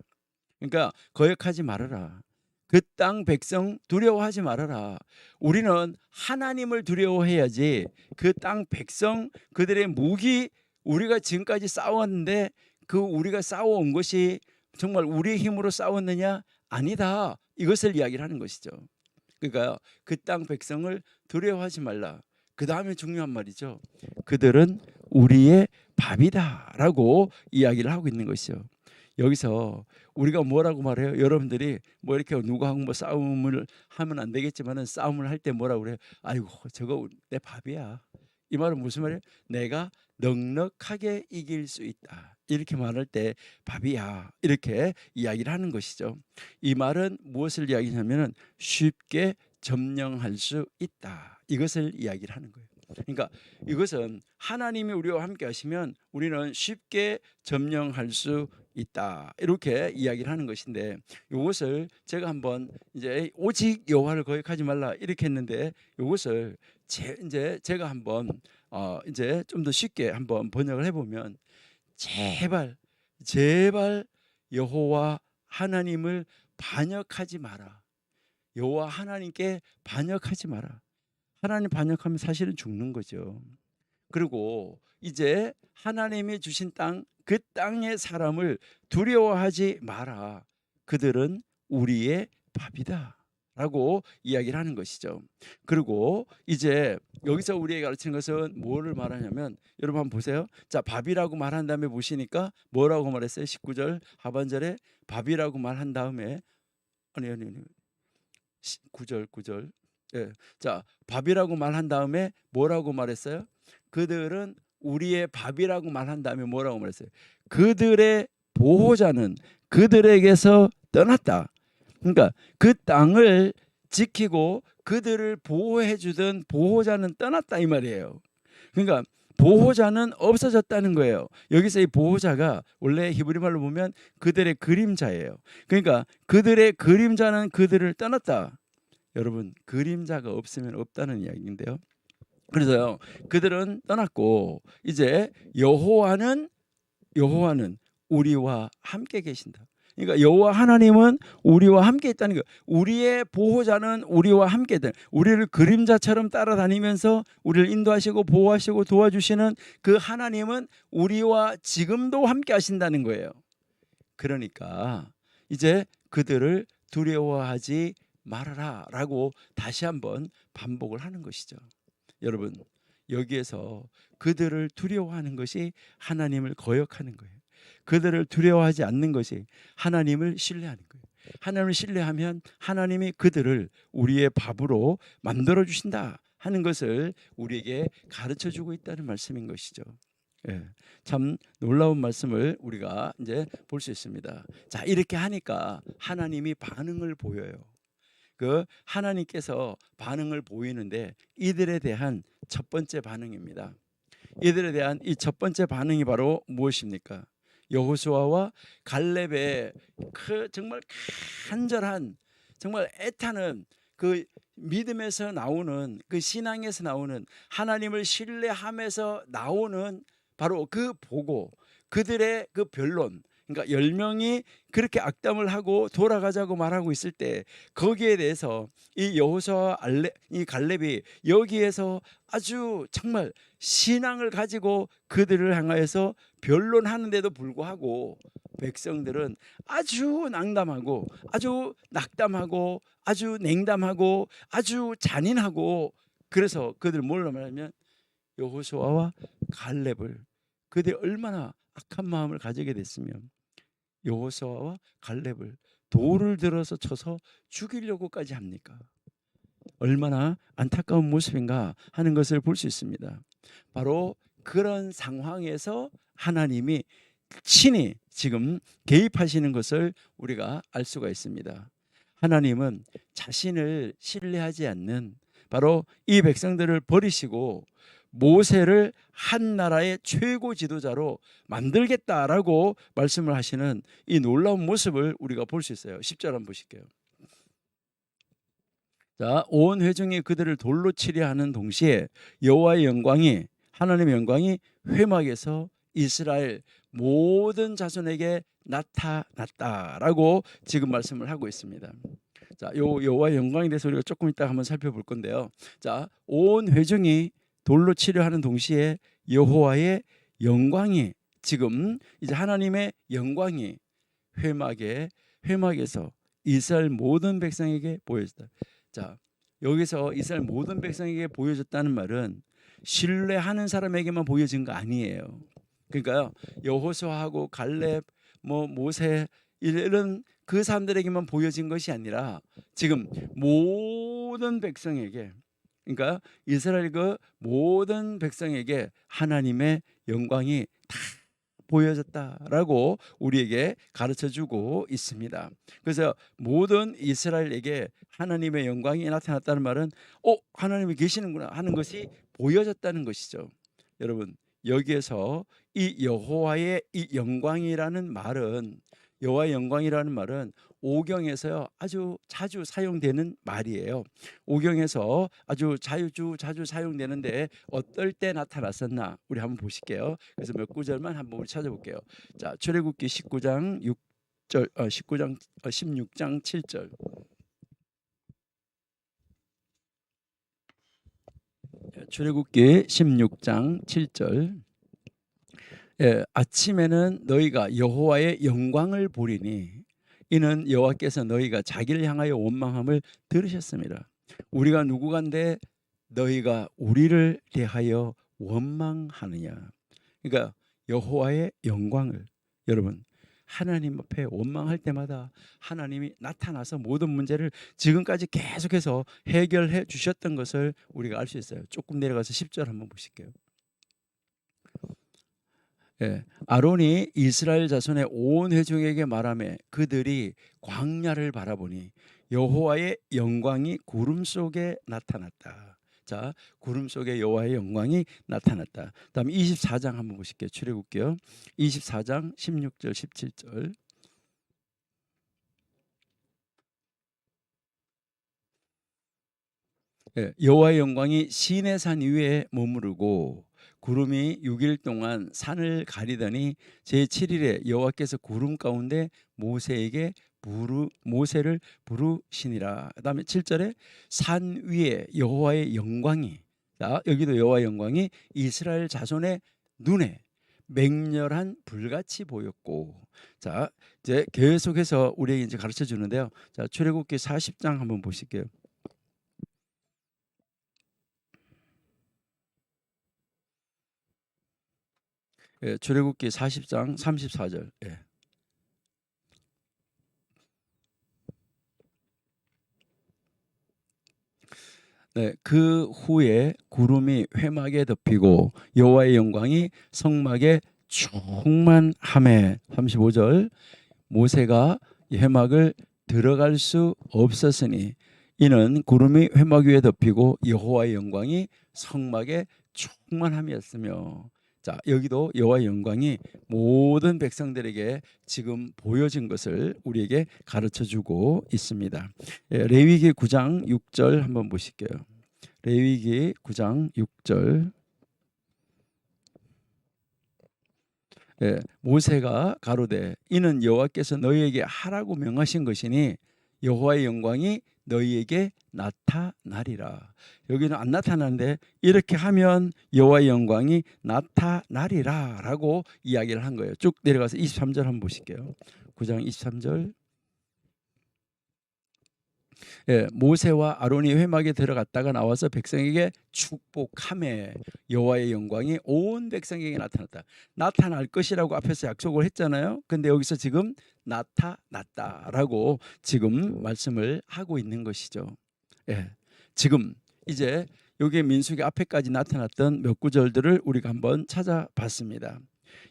그러니까 거역하지 말아라. 그 땅 백성 두려워하지 말아라. 우리는 하나님을 두려워해야지 그 땅 백성, 그들의 무기, 우리가 지금까지 싸웠는데 그 우리가 싸워온 것이 정말 우리의 힘으로 싸웠느냐? 아니다. 이것을 이야기를 하는 것이죠. 그러니까 그 땅 백성을 두려워하지 말라. 그 다음에 중요한 말이죠. 그들은 우리의 밥이다라고 이야기를 하고 있는 것이죠. 여기서 우리가 뭐라고 말해요? 여러분들이 뭐 이렇게 누구하고 뭐 싸움을 하면 안 되겠지만은 싸움을 할 때 뭐라고 그래요? 아이고 저거 내 밥이야. 이 말은 무슨 말이에요? 내가 넉넉하게 이길 수 있다. 이렇게 말할 때 밥이야. 이렇게 이야기를 하는 것이죠. 이 말은 무엇을 이야기하냐면은 쉽게 점령할 수 있다. 이것을 이야기를 하는 거예요. 그러니까 이것은 하나님이 우리와 함께 하시면 우리는 쉽게 점령할 수 있다. 이렇게 이야기를 하는 것인데 이것을 제가 한번 이제 오직 여호와를 거역하지 말라 이렇게 했는데 이것을 이제 제가 한번 이제 좀 더 쉽게 한번 번역을 해보면 제발 여호와 하나님을 반역하지 마라. 여호와 하나님께 반역하지 마라. 하나님 반역하면 사실은 죽는 거죠. 그리고 이제 하나님이 주신 땅, 그 땅의 사람을 두려워하지 마라. 그들은 우리의 밥이다 라고 이야기를 하는 것이죠. 그리고 이제 여기서 우리에게 가르치는 것은 뭐를 말하냐면 여러분 한번 보세요. 자, 밥이라고 말한 다음에 보시니까 뭐라고 말했어요? 19절 하반절에 밥이라고 말한 다음에 아니 9절 예. 자, 밥이라고 말한 다음에 뭐라고 말했어요? 그들은 우리의 밥이라고 말한 다음에 뭐라고 말했어요? 그들의 보호자는 그들에게서 떠났다. 그러니까 그 땅을 지키고 그들을 보호해 주던 보호자는 떠났다 이 말이에요. 그러니까 보호자는 없어졌다는 거예요. 여기서 이 보호자가 원래 히브리 말로 보면 그들의 그림자예요. 그러니까 그들의 그림자는 그들을 떠났다. 여러분, 그림자가 없으면 없다는 이야기인데요. 그래서요, 그들은 떠났고 이제 여호와는 우리와 함께 계신다. 그러니까 여호와 하나님은 우리와 함께 있다는 거예요. 우리의 보호자는 우리와 함께 있다. 우리를 그림자처럼 따라다니면서 우리를 인도하시고 보호하시고 도와주시는 그 하나님은 우리와 지금도 함께 하신다는 거예요. 그러니까 이제 그들을 두려워하지 말아라 라고 다시 한번 반복을 하는 것이죠. 여러분, 여기에서 그들을 두려워하는 것이 하나님을 거역하는 거예요. 그들을 두려워하지 않는 것이 하나님을 신뢰하는 거예요. 하나님을 신뢰하면 하나님이 그들을 우리의 밥으로 만들어 주신다 하는 것을 우리에게 가르쳐 주고 있다는 말씀인 것이죠. 예, 참 놀라운 말씀을 우리가 이제 볼 수 있습니다. 자, 이렇게 하니까 하나님이 반응을 보여요. 그 하나님께서 반응을 보이는데 이들에 대한 첫 번째 반응입니다. 이들에 대한 이 첫 번째 반응이 바로 무엇입니까? 여호수아와 갈렙의 그 정말 간절한, 정말 애타는 그 믿음에서 나오는, 그 신앙에서 나오는, 하나님을 신뢰함에서 나오는 바로 그 보고, 그들의 그 변론. 그러니까 10명이 그렇게 악담을 하고 돌아가자고 말하고 있을 때 거기에 대해서 이 여호수아와 이 갈렙이 여기에서 아주 정말 신앙을 가지고 그들을 향하여서 변론하는데도 불구하고 백성들은 아주 낭담하고 아주 낙담하고 아주 냉담하고 아주 잔인하고, 그래서 그들 뭘로 말하면 여호수아와 갈렙을, 그들이 얼마나 악한 마음을 가지게 됐으면 여호수아와 갈렙을 돌을 들어서 쳐서 죽이려고까지 합니까? 얼마나 안타까운 모습인가 하는 것을 볼 수 있습니다. 바로 그런 상황에서 하나님이 친히 지금 개입하시는 것을 우리가 알 수가 있습니다. 하나님은 자신을 신뢰하지 않는 바로 이 백성들을 버리시고 모세를 한 나라의 최고 지도자로 만들겠다라고 말씀을 하시는 이 놀라운 모습을 우리가 볼 수 있어요. 10절 한번 보실게요. 자, 온 회중이 그들을 돌로 치려 하는 동시에 여호와의 영광이, 하나님의 영광이 회막에서 이스라엘 모든 자손에게 나타났다라고 지금 말씀을 하고 있습니다. 자, 요 여호와의 영광에 대해서 우리가 조금 이따 한번 살펴볼 건데요. 자, 온 회중이 돌로 치려 하는 동시에 여호와의 영광이, 지금 이제 하나님의 영광이 회막에서 이스라엘 모든 백성에게 보여졌다. 자, 여기서 이스라엘 모든 백성에게 보여졌다는 말은 신뢰하는 사람에게만 보여진 거 아니에요. 그러니까요, 여호수아하고 갈렙, 모세 이런 그 사람들에게만 보여진 것이 아니라 지금 모든 백성에게, 그러니까 이스라엘 그 모든 백성에게 하나님의 영광이 다 보여졌다라고 우리에게 가르쳐주고 있습니다. 그래서 모든 이스라엘에게 하나님의 영광이 나타났다는 말은 하나님이 계시는구나 하는 것이 보여졌다는 것이죠. 여러분, 여기에서 이 여호와의 이 영광이라는 말은, 여호와의 영광이라는 말은 오경에서 아주 자주 사용되는 말이에요. 오경에서 아주 자주 사용되는데 어떨 때 나타났었나 우리 한번 보실게요. 그래서 몇 구절만 한번 우리 찾아볼게요. 자, 출애굽기 16장 7절. 출애굽기 16장 7절. 아침에는 너희가 여호와의 영광을 보리니 이는 여호와께서 너희가 자기를 향하여 원망함을 들으셨습니다. 우리가 누구간데 너희가 우리를 대하여 원망하느냐. 그러니까 여호와의 영광을, 여러분, 하나님 앞에 원망할 때마다 하나님이 나타나서 모든 문제를 지금까지 계속해서 해결해 주셨던 것을 우리가 알 수 있어요. 조금 내려가서 10절 한번 보실게요. 아론이 이스라엘 자손의 온 회중에게 말하며 그들이 광야를 바라보니 여호와의 영광이 구름 속에 나타났다. 자, 구름 속에 여호와의 영광이 나타났다. 다음 24장 한번 보실게요. 출애굽기요. 24장 16절 17절. 여호와의 영광이 시내산 위에 머무르고 구름이 6일 동안 산을 가리더니 제7일에 여호와께서 구름 가운데 모세를 부르시니라. 그다음에 7절에 산 위에 여호와의 영광이, 자, 여기도 여호와의 영광이 이스라엘 자손의 눈에 맹렬한 불같이 보였고, 자, 이제 계속해서 우리에게 이제 가르쳐 주는데요. 자, 출애굽기 40장 한번 보실게요. 출애굽기 40장 34절. 그 후에 구름이 회막에 덮이고 여호와의 영광이 성막에 충만하매. 35절. 모세가 회막을 들어갈 수 없었으니 이는 구름이 회막 위에 덮이고 여호와의 영광이 성막에 충만함이었으며. 자, 여기도 여호와의 영광이 모든 백성들에게 지금 보여진 것을 우리에게 가르쳐주고 있습니다. 레위기 9장 6절 한번 보실게요. 레위기 9장 6절. 모세가 가로되 이는 여호와께서 너희에게 하라고 명하신 것이니 여호와의 영광이 너희에게 나타나리라. 여기는 안 나타나는데 이렇게 하면 여호와의 영광이 나타나리라 라고 이야기를 한 거예요. 쭉 내려가서 23절 한번 보실게요. 9장 23절. 모세와 아론이 회막에 들어갔다가 나와서 백성에게 축복하매 여호와의 영광이 온 백성에게 나타났다. 나타날 것이라고 앞에서 약속을 했잖아요. 근데 여기서 지금 나타났다라고 지금 말씀을 하고 있는 것이죠. 지금 이제 여기에 민수기 앞에까지 나타났던 몇 구절들을 우리가 한번 찾아봤습니다.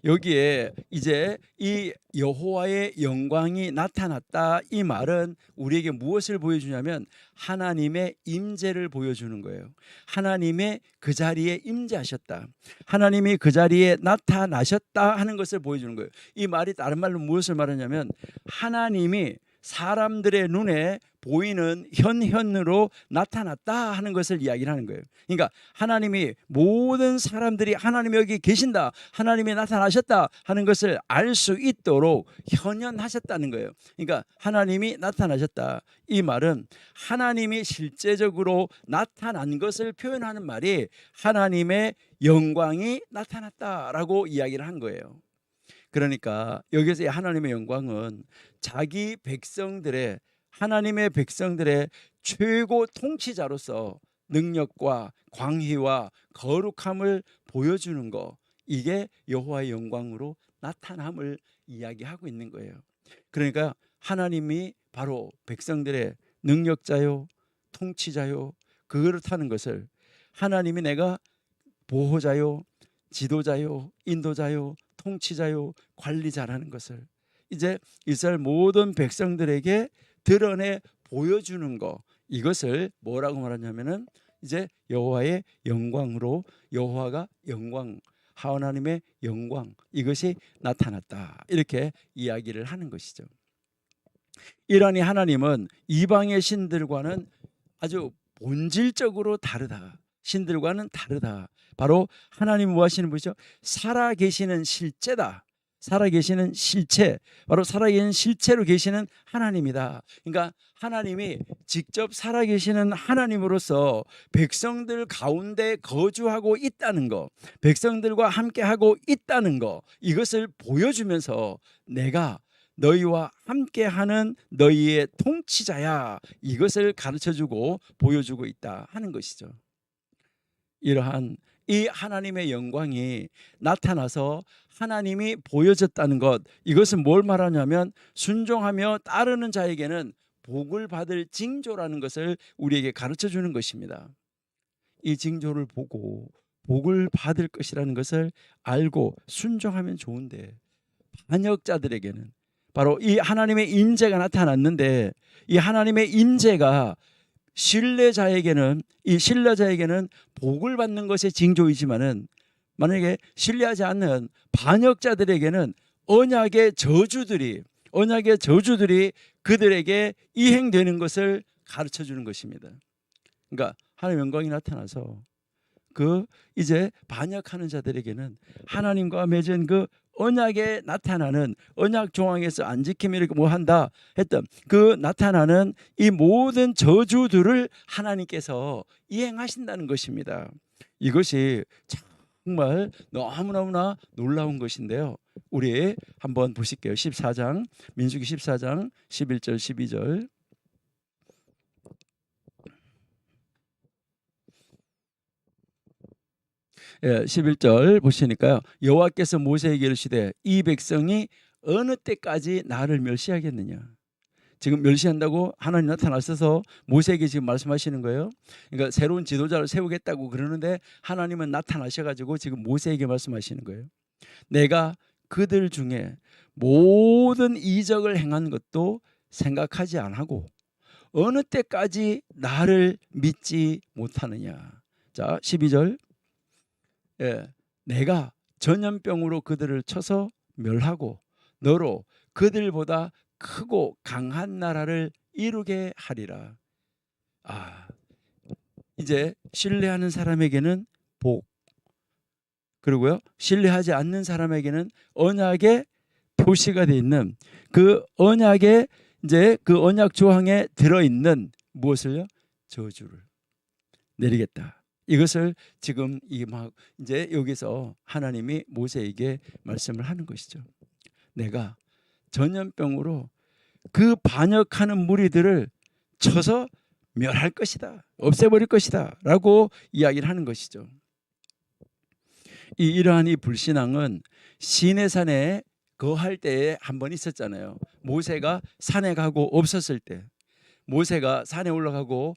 여기에 이제 이 여호와의 영광이 나타났다, 이 말은 우리에게 무엇을 보여주냐면 하나님의 임재를 보여주는 거예요. 하나님의 그 자리에 임재하셨다, 하나님이 그 자리에 나타나셨다 하는 것을 보여주는 거예요. 이 말이 다른 말로 무엇을 말하냐면 하나님이 사람들의 눈에 보이는 현현으로 나타났다 하는 것을 이야기를 하는 거예요. 그러니까 하나님이 모든 사람들이 하나님이 여기 계신다, 하나님이 나타나셨다 하는 것을 알 수 있도록 현현하셨다는 거예요. 그러니까 하나님이 나타나셨다, 이 말은 하나님이 실제적으로 나타난 것을 표현하는 말이 하나님의 영광이 나타났다라고 이야기를 한 거예요. 그러니까 여기서 하나님의 영광은 자기 백성들의, 하나님의 백성들의 최고 통치자로서 능력과 광희와 거룩함을 보여주는 거, 이게 여호와의 영광으로 나타남을 이야기하고 있는 거예요. 그러니까 하나님이 바로 백성들의 능력자요, 통치자요, 그렇다는 것을, 하나님이 내가 보호자요, 지도자요, 인도자요, 통치자요, 관리자라는 것을 이제 이스라엘 모든 백성들에게 드러내 보여주는 거, 이것을 뭐라고 말하냐면은 이제 여호와의 영광으로, 여호와가 영광, 하나님의 영광, 이것이 나타났다, 이렇게 이야기를 하는 것이죠. 이러니 하나님은 이방의 신들과는 아주 본질적으로 다르다, 신들과는 다르다. 바로 하나님 뭐 하시는 분이죠? 살아계시는 실제다, 살아계시는 실체, 바로 살아계신 실체로 계시는 하나님이다. 그러니까 하나님이 직접 살아계시는 하나님으로서 백성들 가운데 거주하고 있다는 거, 백성들과 함께하고 있다는 거, 이것을 보여주면서 내가 너희와 함께하는 너희의 통치자야, 이것을 가르쳐주고 보여주고 있다 하는 것이죠. 이러한 이 하나님의 영광이 나타나서 하나님이 보여졌다는 것, 이것은 뭘 말하냐면 순종하며 따르는 자에게는 복을 받을 징조라는 것을 우리에게 가르쳐 주는 것입니다. 이 징조를 보고 복을 받을 것이라는 것을 알고 순종하면 좋은데, 반역자들에게는 바로 이 하나님의 임재가 나타났는데, 이 하나님의 임재가 신뢰자에게는, 이 신뢰자에게는 복을 받는 것의 징조이지만은 만약에 신뢰하지 않는 반역자들에게는 언약의 저주들이 그들에게 이행되는 것을 가르쳐 주는 것입니다. 그러니까 하나님의 영광이 나타나서 그 이제 반역하는 자들에게는 하나님과 맺은 그 언약에 나타나는, 언약 조항에서 안 지키면 이렇게 뭐 한다 했던 그 나타나는 이 모든 저주들을 하나님께서 이행하신다는 것입니다. 이것이 정말 너무너무나 놀라운 것인데요. 우리 한번 보실게요. 14장, 민수기 14장 11절 12절. 11절 보시니까요. 여호와께서 모세에게 이르시되 이 백성이 어느 때까지 나를 멸시하겠느냐. 지금 멸시한다고 하나님 나타나셔서 모세에게 지금 말씀하시는 거예요. 그러니까 새로운 지도자를 세우겠다고 그러는데 하나님은 나타나셔가지고 지금 모세에게 말씀하시는 거예요. 내가 그들 중에 모든 이적을 행한 것도 생각하지 않고 어느 때까지 나를 믿지 못하느냐. 자, 12절. 내가 전염병으로 그들을 쳐서 멸하고 너로 그들보다 크고 강한 나라를 이루게 하리라. 이제 신뢰하는 사람에게는 복, 그리고요 신뢰하지 않는 사람에게는 언약의 표시가 되어 있는 그 언약의 이제 그 언약 조항에 들어 있는 무엇을요? 저주를 내리겠다. 이것을 지금 이제 여기서 하나님이 모세에게 말씀을 하는 것이죠. 내가 전염병으로 그 반역하는 무리들을 쳐서 멸할 것이다, 없애버릴 것이다 라고 이야기를 하는 것이죠. 이러한 이 불신앙은 시내산에 거할 때에 한 번 있었잖아요. 모세가 산에 가고 없었을 때, 모세가 산에 올라가고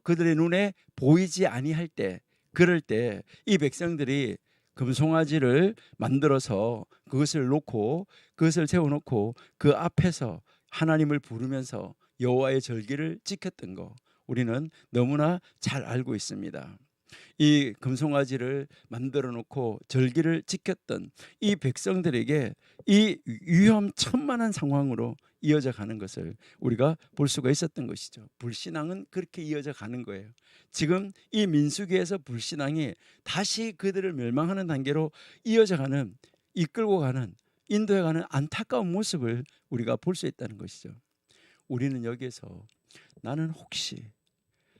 그들의 눈에 보이지 아니할 때, 그럴 때 이 백성들이 금송아지를 만들어서 그것을 놓고, 그것을 세워놓고 그 앞에서 하나님을 부르면서 여호와의 절기를 지켰던 거 우리는 너무나 잘 알고 있습니다. 이 금송아지를 만들어 놓고 절기를 지켰던 이 백성들에게 이 위험천만한 상황으로 이어져 가는 것을 우리가 볼 수가 있었던 것이죠. 불신앙은 그렇게 이어져 가는 거예요. 지금 이 민수기에서 불신앙이 다시 그들을 멸망하는 단계로 이어져 가는, 이끌고 가는, 인도해 가는 안타까운 모습을 우리가 볼 수 있다는 것이죠. 우리는 여기에서 나는 혹시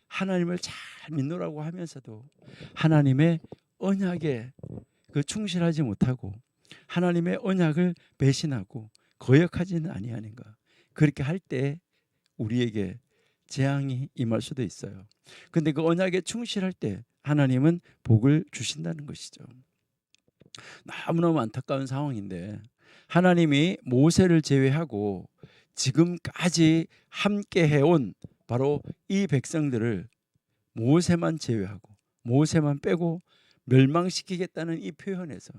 하나님을 잘 믿노라고 하면서도 하나님의 언약에 충실하지 못하고 하나님의 언약을 배신하고 거역하지는 아니하는가. 그렇게 할 때 우리에게 재앙이 임할 수도 있어요. 근데 그 언약에 충실할 때 하나님은 복을 주신다는 것이죠. 너무너무 안타까운 상황인데 하나님이 모세를 제외하고 지금까지 함께 해온 바로 이 백성들을 모세만 제외하고 모세만 빼고 멸망시키겠다는 이 표현에서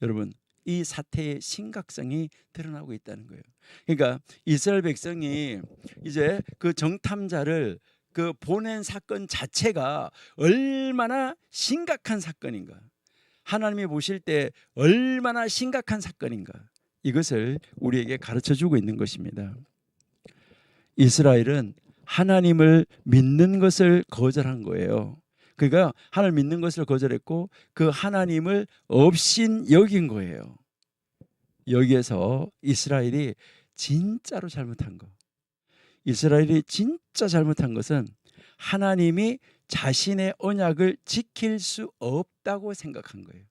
여러분 이 사태의 심각성이 드러나고 있다는 거예요. 그러니까 이스라엘 백성이 이제 그 정탐자를 보낸 사건 자체가 얼마나 심각한 사건인가, 하나님이 보실 때 얼마나 심각한 사건인가, 이것을 우리에게 가르쳐주고 있는 것입니다. 이스라엘은 하나님을 믿는 것을 거절한 거예요. 그러니까 하나님을 믿는 것을 거절했고 그 하나님을 업신 여긴 거예요. 여기에서 이스라엘이 진짜로 잘못한 거, 이스라엘이 진짜 잘못한 것은 하나님이 자신의 언약을 지킬 수 없다고 생각한 거예요.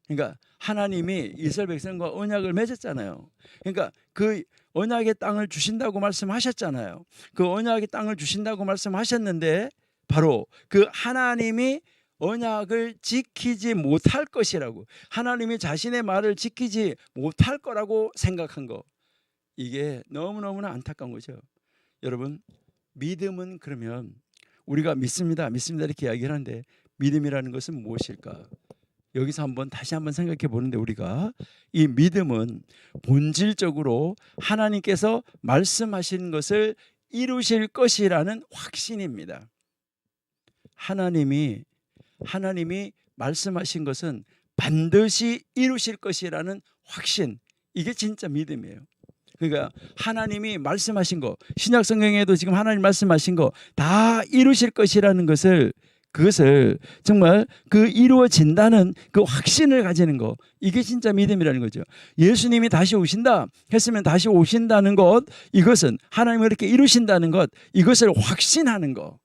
그러니까 하나님이 이스라엘 백성과 언약을 맺었잖아요. 그러니까 그 언약의 땅을 주신다고 말씀하셨잖아요. 그 언약의 땅을 주신다고 말씀하셨는데 바로 그 하나님이 언약을 지키지 못할 것이라고, 하나님이 자신의 말을 지키지 못할 거라고 생각한 거, 이게 너무너무나 안타까운 거죠. 여러분, 믿음은 그러면 우리가 믿습니다 이렇게 이야기를 하는데 믿음이라는 것은 무엇일까? 여기서 다시 한번 생각해 보는데 우리가 이 믿음은 본질적으로 하나님께서 말씀하신 것을 이루실 것이라는 확신입니다. 하나님이 말씀하신 것은 반드시 이루실 것이라는 확신, 이게 진짜 믿음이에요. 그러니까 하나님이 말씀하신 거, 신약 성경에도 지금 하나님 말씀하신 거 다 이루실 것이라는 것을, 그것을 정말 이루어진다는 그 확신을 가지는 거, 이게 진짜 믿음이라는 거죠. 예수님이 다시 오신다 했으면 다시 오신다는 것, 이것은 하나님이 그렇게 이루신다는 것, 이것을 확신하는 거,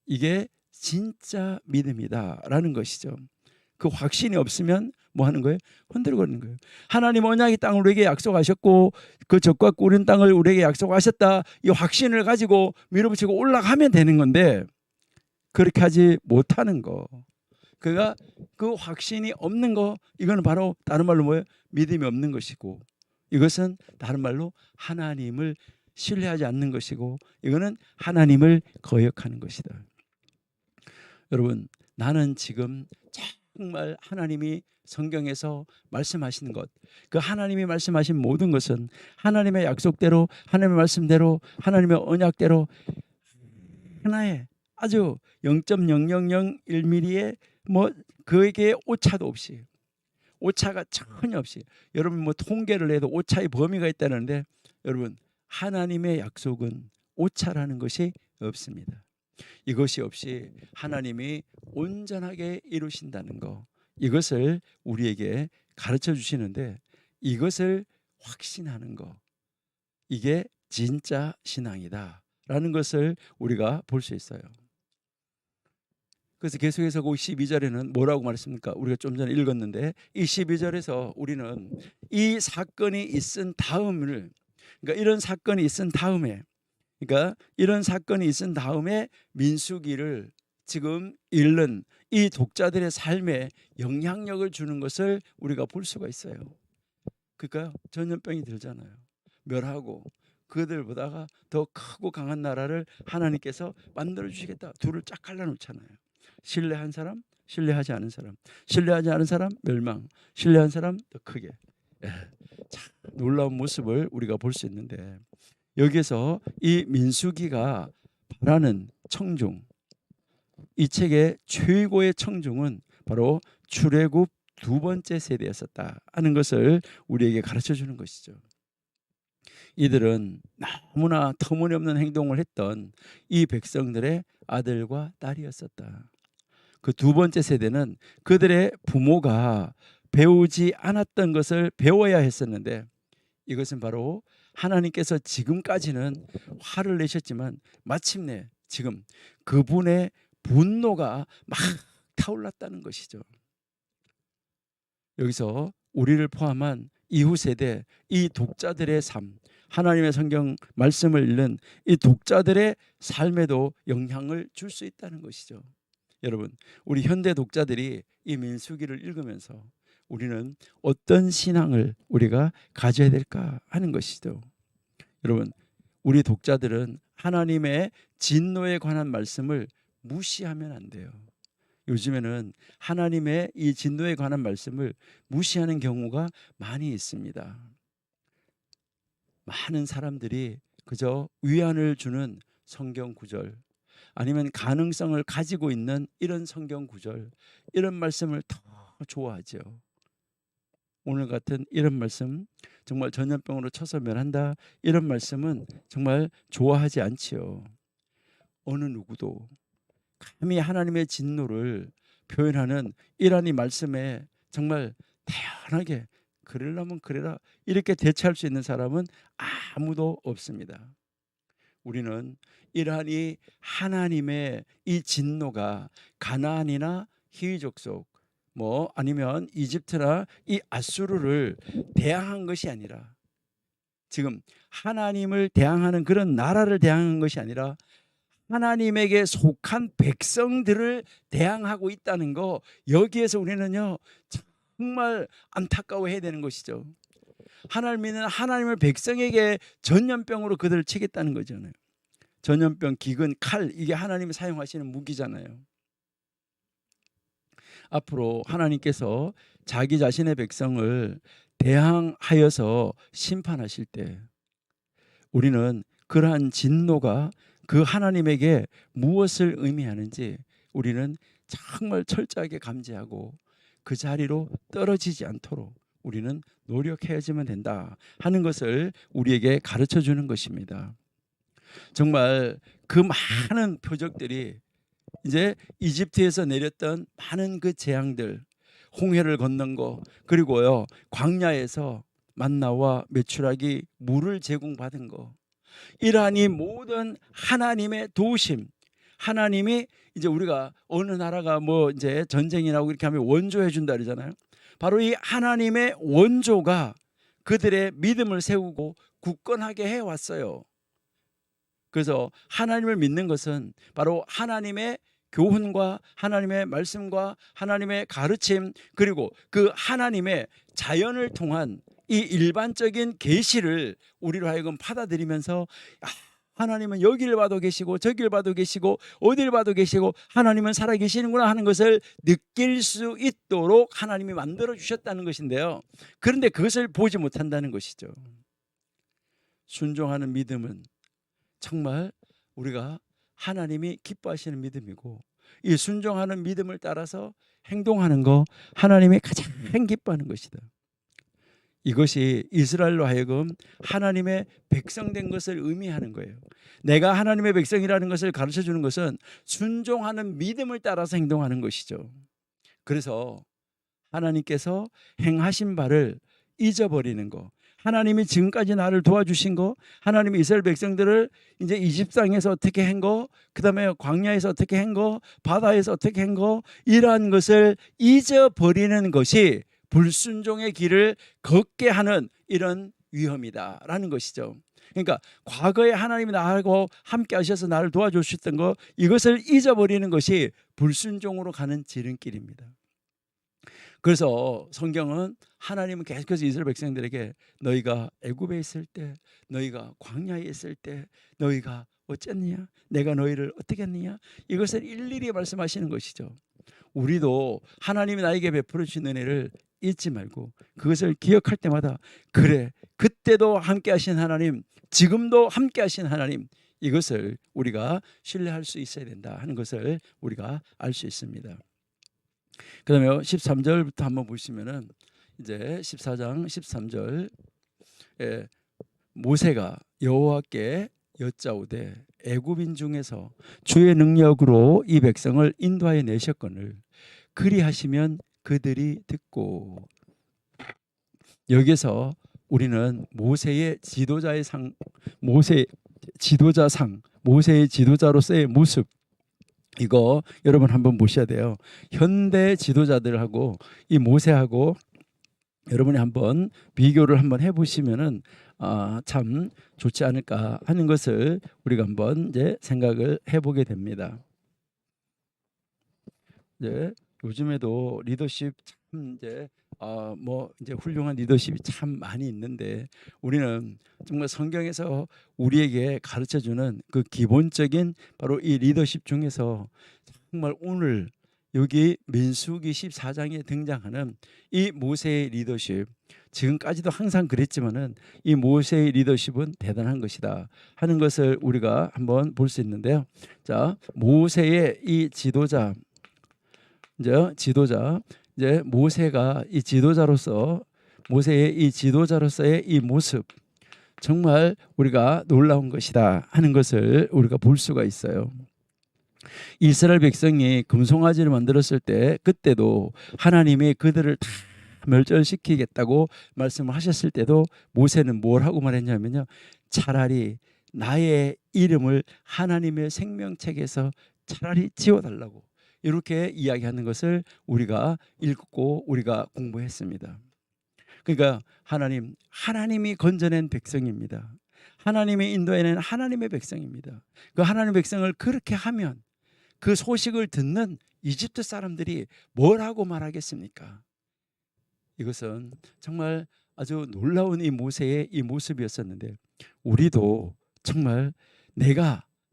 이게 진짜 믿음이다라는 것이죠. 그 확신이 없으면 뭐 하는 거예요? 흔들거리는 거예요. 하나님 언약의 땅을 우리에게 약속하셨고 그 적과 꿀은 땅을 우리에게 약속하셨다, 이 확신을 가지고 밀어붙이고 올라가면 되는 건데 그렇게 하지 못하는 거, 그가 그 확신이 없는 거, 이거는 바로 다른 말로 뭐예요? 믿음이 없는 것이고, 이것은 다른 말로 하나님을 신뢰하지 않는 것이고, 이거는 하나님을 거역하는 것이다. 여러분, 나는 지금 정말 하나님이 성경에서 말씀하시는 것, 그 하나님이 말씀하신 모든 것은 하나님의 약속대로, 하나님의 말씀대로, 하나님의 언약대로 하나의 아주 0.0001mm의 그에게 오차도 없이, 오차가 전혀 없이, 여러분 통계를 해도 오차의 범위가 있다는데 여러분, 하나님의 약속은 오차라는 것이 없습니다. 이것이 없이 하나님이 온전하게 이루신다는 거, 이것을 우리에게 가르쳐 주시는데 이것을 확신하는 거, 이게 진짜 신앙이다라는 것을 우리가 볼 수 있어요. 그래서 계속해서 그 12절에는 뭐라고 말했습니까? 우리가 좀 전에 읽었는데 이 12절에서 우리는 이 사건이 있은 다음을, 그러니까 이런 사건이 있은 다음에, 민수기를 지금 읽는 이 독자들의 삶에 영향력을 주는 것을 우리가 볼 수가 있어요. 그러니까 전염병이 들잖아요. 멸하고 그들보다가 더 크고 강한 나라를 하나님께서 만들어 주시겠다. 둘을 쫙 갈라놓잖아요. 신뢰한 사람, 신뢰하지 않은 사람, 신뢰하지 않은 사람 멸망, 신뢰한 사람 더 크게. 예, 참 놀라운 모습을 우리가 볼 수 있는데, 여기에서 이 민수기가 바라는 청중, 이 책의 최고의 청중은 바로 출애굽 두 번째 세대였었다 하는 것을 우리에게 가르쳐 주는 것이죠. 이들은 너무나 터무니없는 행동을 했던 이 백성들의 아들과 딸이었었다. 그 두 번째 세대는 그들의 부모가 배우지 않았던 것을 배워야 했었는데, 이것은 바로 하나님께서 지금까지는 화를 내셨지만 마침내 지금 그분의 분노가 막 타올랐다는 것이죠. 여기서 우리를 포함한 이후 세대, 이 독자들의 삶, 하나님의 성경 말씀을 읽는 이 독자들의 삶에도 영향을 줄 수 있다는 것이죠. 여러분, 우리 현대 독자들이 이 민수기를 읽으면서 우리는 어떤 신앙을 우리가 가져야 될까 하는 것이죠. 여러분, 우리 독자들은 하나님의 진노에 관한 말씀을 무시하면 안 돼요. 요즘에는 하나님의 이 진노에 관한 말씀을 무시하는 경우가 많이 있습니다. 많은 사람들이 그저 위안을 주는 성경 구절, 아니면 가능성을 가지고 있는 이런 성경 구절, 이런 말씀을 더 좋아하죠. 오늘 같은 이런 말씀, 정말 전염병으로 쳐서 멸한다, 이런 말씀은 정말 좋아하지 않지요. 어느 누구도 감히 하나님의 진노를 표현하는 이러한 이 말씀에 정말 태연하게 그러려면 그래라 이렇게 대처할 수 있는 사람은 아무도 없습니다. 우리는 이러한 이 하나님의 이 진노가 가나안이나 히위 족속, 아니면 이집트나 이 아수르를 대항한 것이 아니라, 지금 하나님을 대항하는 그런 나라를 대항한 것이 아니라 하나님에게 속한 백성들을 대항하고 있다는 거, 여기에서 우리는요 정말 안타까워해야 되는 것이죠. 하나님은 하나님을 백성에게 전염병으로 그들을 치겠다는 거잖아요. 전염병, 기근, 칼, 이게 하나님이 사용하시는 무기잖아요. 앞으로 하나님께서 자기 자신의 백성을 대항하여서 심판하실 때 우리는 그러한 진노가 그 하나님에게 무엇을 의미하는지 우리는 정말 철저하게 감지하고 그 자리로 떨어지지 않도록 우리는 노력해야지만 된다 하는 것을 우리에게 가르쳐 주는 것입니다. 정말 그 많은 표적들이, 이제 이집트에서 내렸던 많은 그 재앙들, 홍해를 건넌 거, 그리고요 광야에서 만나와 메추라기 물을 제공받은 거, 이러한 이 모든 하나님의 도우심, 하나님이 이제 우리가 어느 나라가 이제 전쟁이 나고 이렇게 하면 원조해 준다 그러잖아요. 바로 이 하나님의 원조가 그들의 믿음을 세우고 굳건하게 해왔어요. 그래서 하나님을 믿는 것은 바로 하나님의 교훈과 하나님의 말씀과 하나님의 가르침, 그리고 그 하나님의 자연을 통한 이 일반적인 계시를 우리로 하여금 받아들이면서 하나님은 여기를 봐도 계시고 저기를 봐도 계시고 어디를 봐도 계시고 하나님은 살아계시는구나 하는 것을 느낄 수 있도록 하나님이 만들어 주셨다는 것인데요, 그런데 그것을 보지 못한다는 것이죠. 순종하는 믿음은 정말 우리가 하나님이 기뻐하시는 믿음이고, 이 순종하는 믿음을 따라서 행동하는 거 하나님이 가장 기뻐하는 것이다. 이것이 이스라엘로 하여금 하나님의 백성된 것을 의미하는 거예요. 내가 하나님의 백성이라는 것을 가르쳐 주는 것은 순종하는 믿음을 따라서 행동하는 것이죠. 그래서 하나님께서 행하신 바를 잊어버리는 거, 하나님이 지금까지 나를 도와주신 거, 하나님이 이스라엘 백성들을 이제 이집트 땅에서 어떻게 한 거, 그 다음에 광야에서 어떻게 한 거, 바다에서 어떻게 한 거, 이러한 것을 잊어버리는 것이 불순종의 길을 걷게 하는 이런 위험이다라는 것이죠. 그러니까 과거에 하나님이 나하고 함께 하셔서 나를 도와주셨던 거, 이것을 잊어버리는 것이 불순종으로 가는 지름길입니다. 그래서 성경은 하나님은 계속해서 이스라엘 백성들에게 너희가 애굽에 있을 때, 너희가 광야에 있을 때 너희가 어쨌느냐, 내가 너희를 어떻게 했느냐, 이것을 일일이 말씀하시는 것이죠. 우리도 하나님이 나에게 베풀어 주신 은혜를 잊지 말고 그것을 기억할 때마다, 그래, 그때도 함께 하신 하나님, 지금도 함께 하신 하나님, 이것을 우리가 신뢰할 수 있어야 된다 하는 것을 우리가 알 수 있습니다. 그 다음에 13절부터 한번 보시면은, 이제 14장 13절, 모세가 여호와께 여짜오되 애굽인 중에서 주의 능력으로 이 백성을 인도하여 내셨거늘 그리하시면 그들이 듣고. 여기서 우리는 모세의 지도자상, 모세의 지도자로서의 모습, 이거 여러분 한번 보셔야 돼요. 현대 지도자들하고 이 모세하고 여러분이 한번 비교를 한번 해보시면은 참 좋지 않을까 하는 것을 우리가 한번 이제 생각을 해보게 됩니다. 이제 요즘에도 리더십 참 이제 훌륭한 리더십이 참 많이 있는데, 우리는 정말 성경에서 우리에게 가르쳐주는 그 기본적인 바로 이 리더십 중에서 정말 오늘 여기 민수기 14장에 등장하는 이 모세의 리더십, 지금까지도 항상 그랬지만은 이 모세의 리더십은 대단한 것이다 하는 것을 우리가 한번 볼 수 있는데요. 자, 모세의 이 지도자, 이제 모세가 이 지도자로서, 모세의 이 지도자로서의 이 모습, 정말 우리가 놀라운 것이다 하는 것을 우리가 볼 수가 있어요. 이스라엘 백성이 금송아지를 만들었을 때, 그때도 하나님이 그들을 다 멸절시키겠다고 말씀을 하셨을 때도 모세는 뭘 하고 말했냐면요, 차라리 나의 이름을 하나님의 생명책에서 차라리 지워달라고, 이렇게 이야기하는 것을 우리가 읽고 우리가 공부했습니다. 그러니까 하나님이 건져낸 백성입니다. 하나님이 인도해낸 하나님의 백성입니다. 그 하나님의 백성을 그렇게 하면 그 소식을 듣는 이집트 사람들이 뭐라고 말하겠습니까? 이것은 정말 아주 놀라운 이 모세의 이 모습이었었는데, 우리도 정말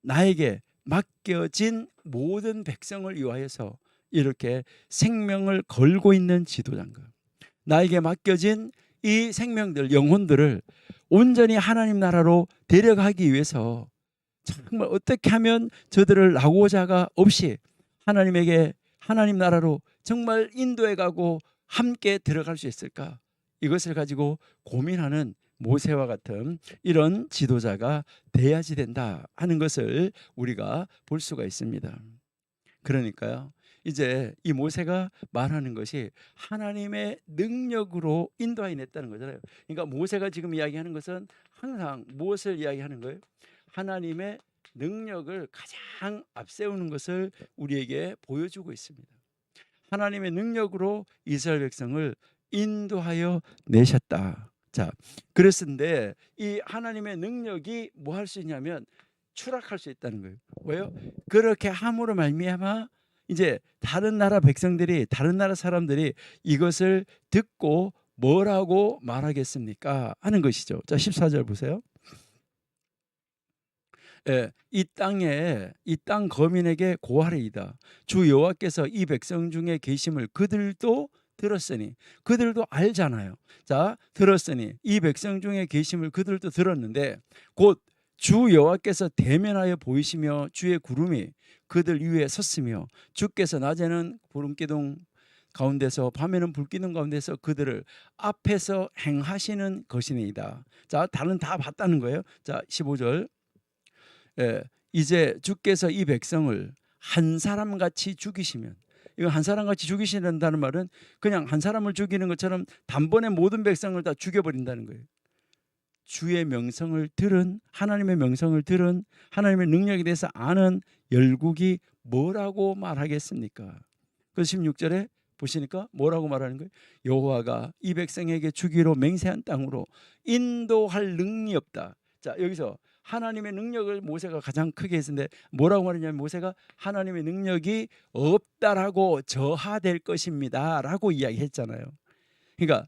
나에게 맡겨진 모든 백성을 위하여서 이렇게 생명을 걸고 있는 지도자인가, 나에게 맡겨진 이 생명들, 영혼들을 온전히 하나님 나라로 데려가기 위해서 정말 어떻게 하면 저들을 낙오자가 없이 하나님 나라로 정말 인도해 가고 함께 들어갈 수 있을까, 이것을 가지고 고민하는 모세와 같은 이런 지도자가 돼야지 된다 하는 것을 우리가 볼 수가 있습니다. 그러니까요, 이제 이 모세가 말하는 것이 하나님의 능력으로 인도해냈다는 거잖아요. 그러니까 모세가 지금 이야기하는 것은 항상 무엇을 이야기하는 거예요? 하나님의 능력을 가장 앞세우는 것을 우리에게 보여주고 있습니다. 하나님의 능력으로 이스라엘 백성을 인도하여 내셨다. 자, 그랬는데 이 하나님의 능력이 뭐 할 수 있냐면 추락할 수 있다는 거예요. 왜요? 그렇게 함으로 말미암아 이제 다른 나라 백성들이, 다른 나라 사람들이 이것을 듣고 뭐라고 말하겠습니까 하는 것이죠. 자, 14절 보세요. 이 땅 거민에게 고하리이다. 주 여호와께서 이 백성 중에 계심을 그들도 들었으니, 그들도 알잖아요. 자, 들었으니 이 백성 중에 계심을 그들도 들었는데 곧 주 여호와께서 대면하여 보이시며 주의 구름이 그들 위에 섰으며 주께서 낮에는 구름기둥 가운데서 밤에는 불기둥 가운데서 그들을 앞에서 행하시는 것이니이다. 자, 다른 다 봤다는 거예요. 자, 15절. 이제 주께서 이 백성을 한 사람같이 죽이시면, 이거 한 사람같이 죽이신다는 말은 그냥 한 사람을 죽이는 것처럼 단번에 모든 백성을 다 죽여버린다는 거예요. 주의 명성을 들은, 하나님의 명성을 들은, 하나님의 능력에 대해서 아는 열국이 뭐라고 말하겠습니까? 그 16절에 보시니까 뭐라고 말하는 거예요? 여호와가 이 백성에게 주기로 맹세한 땅으로 인도할 능력이 없다. 자, 여기서 하나님의 능력을 모세가 가장 크게 했는데 뭐라고 말했냐면 모세가 하나님의 능력이 없다라고 저하될 것입니다 라고 이야기했잖아요. 그러니까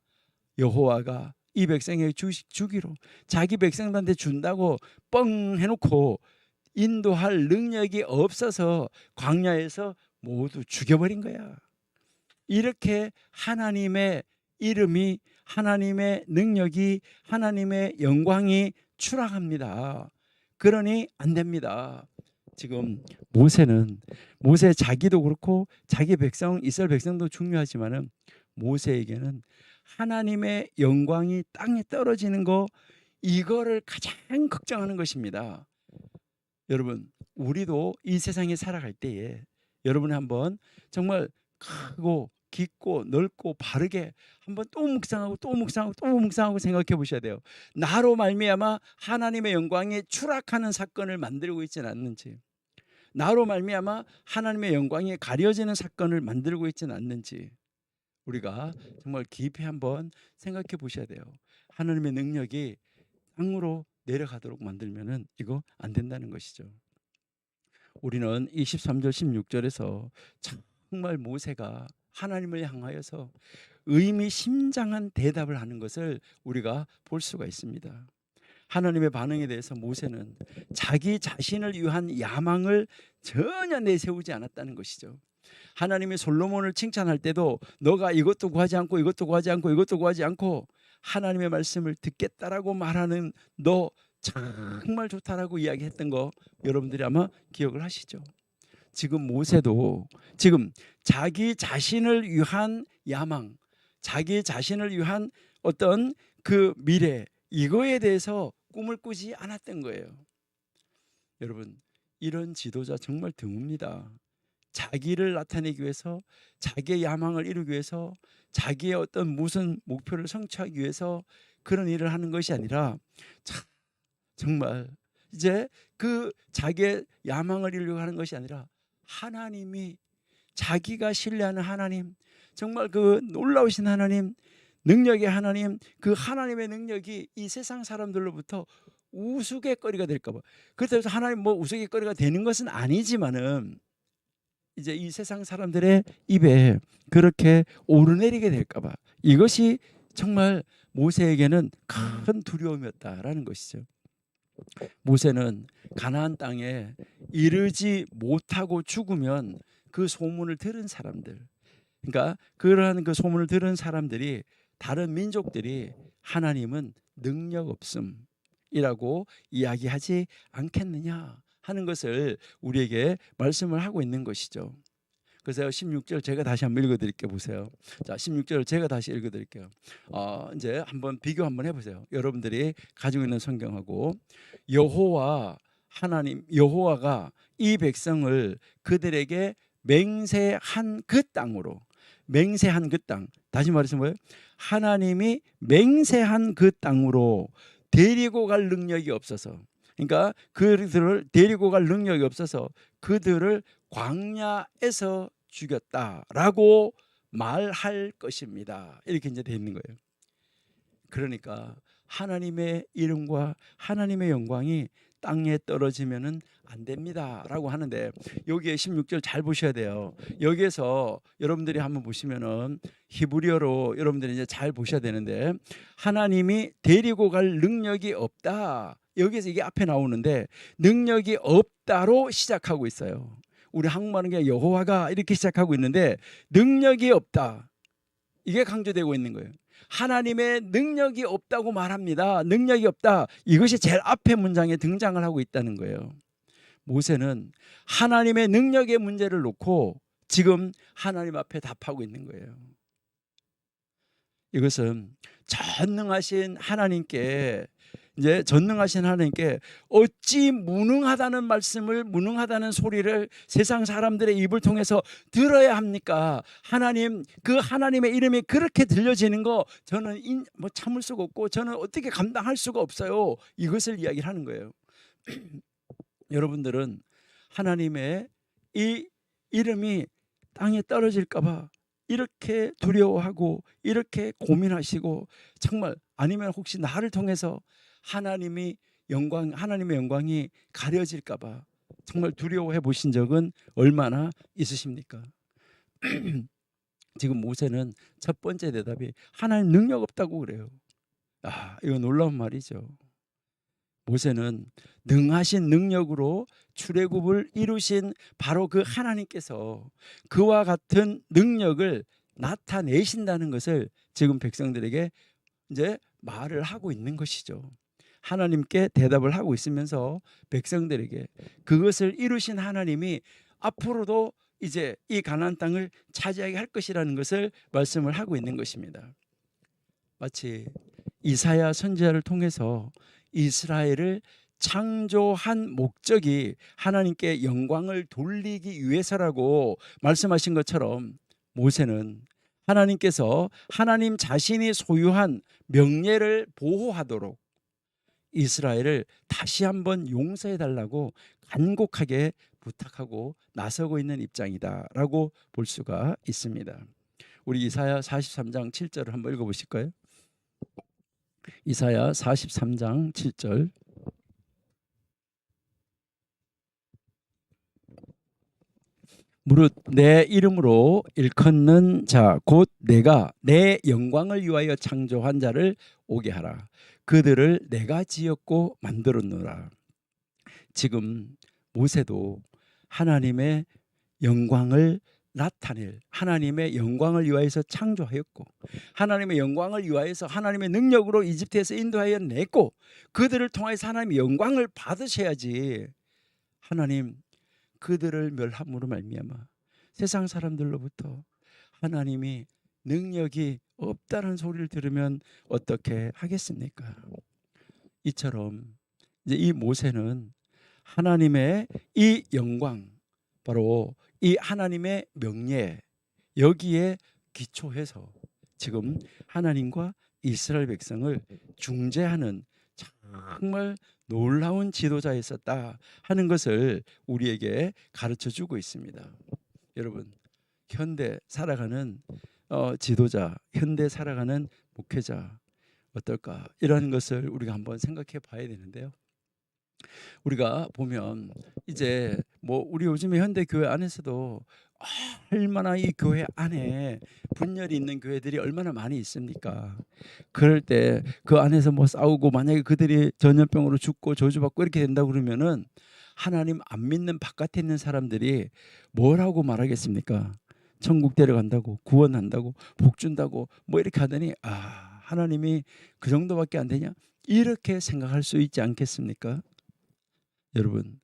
여호와가 이 백성에게 주기로 자기 백성들한테 준다고 뻥 해놓고 인도할 능력이 없어서 광야에서 모두 죽여버린 거야. 이렇게 하나님의 이름이, 하나님의 능력이, 하나님의 영광이 추락합니다. 그러니 안 됩니다. 지금 모세 자기도 그렇고 자기 백성 이스라엘 백성도 중요하지만은 모세에게는 하나님의 영광이 땅에 떨어지는 거, 이거를 가장 걱정하는 것입니다. 여러분, 우리도 이 세상에 살아갈 때에 여러분이 한번 정말 크고 깊고 넓고 바르게 한번 또 묵상하고 또 묵상하고 또 묵상하고 생각해 보셔야 돼요. 나로 말미암아 하나님의 영광이 추락하는 사건을 만들고 있지는 않는지, 나로 말미암아 하나님의 영광이 가려지는 사건을 만들고 있지는 않는지 우리가 정말 깊이 한번 생각해 보셔야 돼요. 하나님의 능력이 땅으로 내려가도록 만들면은 이거 안 된다는 것이죠. 우리는 이 13절 16절에서 정말 모세가 하나님을 향하여서 의미심장한 대답을 하는 것을 우리가 볼 수가 있습니다. 하나님의 반응에 대해서 모세는 자기 자신을 위한 야망을 전혀 내세우지 않았다는 것이죠. 하나님이 솔로몬을 칭찬할 때도 너가 이것도 구하지 않고 이것도 구하지 않고 이것도 구하지 않고 하나님의 말씀을 듣겠다라고 말하는 너 정말 좋다라고 이야기했던 거 여러분들이 아마 기억을 하시죠. 지금 모세도 지금 자기 자신을 위한 야망, 자기 자신을 위한 어떤 그 미래, 이거에 대해서 꿈을 꾸지 않았던 거예요. 여러분, 이런 지도자 정말 드뭅니다. 자기를 나타내기 위해서, 자기의 야망을 이루기 위해서, 자기의 어떤 무슨 목표를 성취하기 위해서 그런 일을 하는 것이 아니라 정말 이제 그 자기의 야망을 이루려고 하는 것이 아니라 하나님이, 자기가 신뢰하는 하나님, 정말 그 놀라우신 하나님, 능력의 하나님, 그 하나님의 능력이 이 세상 사람들로부터 우스갯거리가 될까 봐. 그렇다고 해서 하나님 뭐 우스갯거리가 되는 것은 아니지만은 이제 이 세상 사람들의 입에 그렇게 오르내리게 될까 봐, 이것이 정말 모세에게는 큰 두려움이었다라는 것이죠. 모세는 가나안 땅에 이르지 못하고 죽으면 그 소문을 들은 사람들, 그러니까 그러한 그 소문을 들은 사람들이, 다른 민족들이 하나님은 능력 없음이라고 이야기하지 않겠느냐 하는 것을 우리에게 말씀을 하고 있는 것이죠. 그래서 16절 제가 다시 한번 읽어드릴게요. 보세요. 자, 16절 제가 다시 읽어드릴게요. 이제 한번 비교 한번 해보세요. 여러분들이 가지고 있는 성경하고. 여호와 하나님, 여호와가 이 백성을 그들에게 맹세한 그 땅으로, 맹세한 그 땅, 다시 말해서 뭐예요? 하나님이 맹세한 그 땅으로 데리고 갈 능력이 없어서, 그러니까 그들을 데리고 갈 능력이 없어서 그들을 광야에서 죽였다라고 말할 것입니다. 이렇게 이제 돼 있는 거예요. 그러니까 하나님의 이름과 하나님의 영광이 땅에 떨어지면은 안 됩니다라고 하는데, 여기에 16절 잘 보셔야 돼요. 여기에서 여러분들이 한번 보시면은 히브리어로 여러분들이 이제 잘 보셔야 되는데, 하나님이 데리고 갈 능력이 없다, 여기에서 이게 앞에 나오는데 능력이 없다로 시작하고 있어요. 우리 한국말은 그냥 여호와가 이렇게 시작하고 있는데 능력이 없다, 이게 강조되고 있는 거예요. 하나님의 능력이 없다고 말합니다. 능력이 없다, 이것이 제일 앞에 문장에 등장을 하고 있다는 거예요. 모세는 하나님의 능력의 문제를 놓고 지금 하나님 앞에 답하고 있는 거예요. 이것은 전능하신 하나님께, 이제 전능하신 하나님께 어찌 무능하다는 말씀을, 무능하다는 소리를 세상 사람들의 입을 통해서 들어야 합니까? 하나님, 그 하나님의 이름이 그렇게 들려지는 거 저는 뭐 참을 수가 없고 저는 어떻게 감당할 수가 없어요. 이것을 이야기를 하는 거예요. 여러분들은 하나님의 이 이름이 땅에 떨어질까 봐 이렇게 두려워하고 이렇게 고민하시고, 정말 아니면 혹시 나를 통해서 하나님이 하나님의 영광이 가려질까 봐 정말 두려워해 보신 적은 얼마나 있으십니까? 지금 모세는 첫 번째 대답이 하나님 능력 없다고 그래요. 이거 놀라운 말이죠. 모세는 능하신 능력으로 출애굽을 이루신 바로 그 하나님께서 그와 같은 능력을 나타내신다는 것을 지금 백성들에게 이제 말을 하고 있는 것이죠. 하나님께 대답을 하고 있으면서 백성들에게 그것을 이루신 하나님이 앞으로도 이제 이 가나안 땅을 차지하게 할 것이라는 것을 말씀을 하고 있는 것입니다. 마치 이사야 선지자를 통해서 이스라엘을 창조한 목적이 하나님께 영광을 돌리기 위해서라고 말씀하신 것처럼 모세는 하나님께서 하나님 자신이 소유한 명예를 보호하도록 이스라엘을 다시 한번 용서해 달라고 간곡하게 부탁하고 나서고 있는 입장이다라고 볼 수가 있습니다. 우리 이사야 43장 7절을 한번 읽어보실까요? 이사야 43장 7절. 무릇 내 이름으로 일컫는 자 곧 내가 내 영광을 위하여 창조한 자를 오게 하라. 그들을 내가 지었고 만들었노라. 지금 모세도 하나님의 영광을 나타낼 하나님의 영광을 위하여서 창조하였고 하나님의 영광을 위하여서 하나님의 능력으로 이집트에서 인도하여 냈고 그들을 통해서 하나님의 영광을 받으셔야지 하나님 그들을 멸함으로 말미암아 세상 사람들로부터 하나님이 능력이 없다는 소리를 들으면 어떻게 하겠습니까? 이처럼 이제 이 모세는 하나님의 이 영광 바로 이 하나님의 명예 여기에 기초해서 지금 하나님과 이스라엘 백성을 중재하는 정말 놀라운 지도자에 있었다 하는 것을 우리에게 가르쳐 주고 있습니다. 여러분 현대 살아가는 지도자 현대 살아가는 목회자 어떨까 이런 것을 우리가 한번 생각해 봐야 되는데요. 우리가 보면 이제 뭐 우리 요즘에 현대 교회 안에서도 얼마나 이 교회 안에 분열이 있는 교회들이 얼마나 많이 있습니까? 그럴 때 그 안에서 뭐 싸우고 만약에 그들이 전염병으로 죽고 저주받고 이렇게 된다고 그러면은 하나님 안 믿는 바깥에 있는 사람들이 뭐라고 말하겠습니까? 천국 데려간다고 구원한다고 복 준다고 뭐 이렇게 하더니 하나님이 그 정도밖에 안 되냐? 이렇게 생각할 수 있지 않겠습니까? 여러분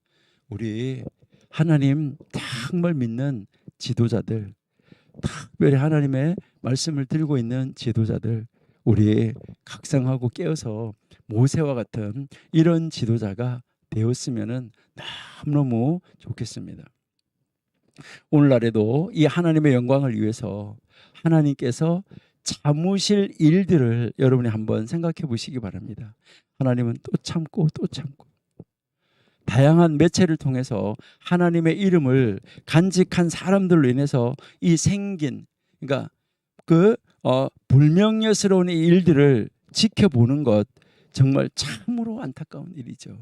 우리 하나님 정말 믿는 지도자들 특별히 하나님의 말씀을 들고 있는 지도자들 우리 각성하고 깨어서 모세와 같은 이런 지도자가 되었으면 너무너무 좋겠습니다. 오늘날에도 이 하나님의 영광을 위해서 하나님께서 참으실 일들을 여러분이 한번 생각해 보시기 바랍니다. 하나님은 또 참고 또 참고 다양한 매체를 통해서 하나님의 이름을 간직한 사람들로 인해서 이 생긴 그러니까 불명예스러운 일들을 지켜보는 것 정말 참으로 안타까운 일이죠.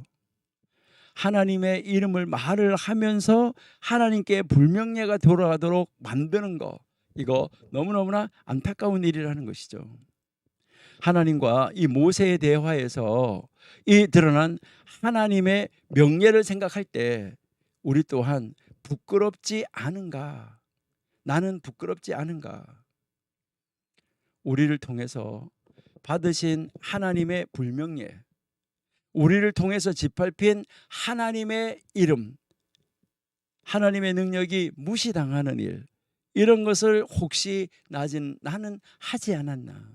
하나님의 이름을 말을 하면서 하나님께 불명예가 돌아가도록 만드는 거 이거 너무너무나 안타까운 일이라는 것이죠. 하나님과 이 모세의 대화에서 이 드러난 하나님의 명예를 생각할 때 우리 또한 부끄럽지 않은가? 나는 부끄럽지 않은가? 우리를 통해서 받으신 하나님의 불명예, 우리를 통해서 짓밟힌 하나님의 이름, 하나님의 능력이 무시당하는 일, 이런 것을 혹시 나는 하지 않았나?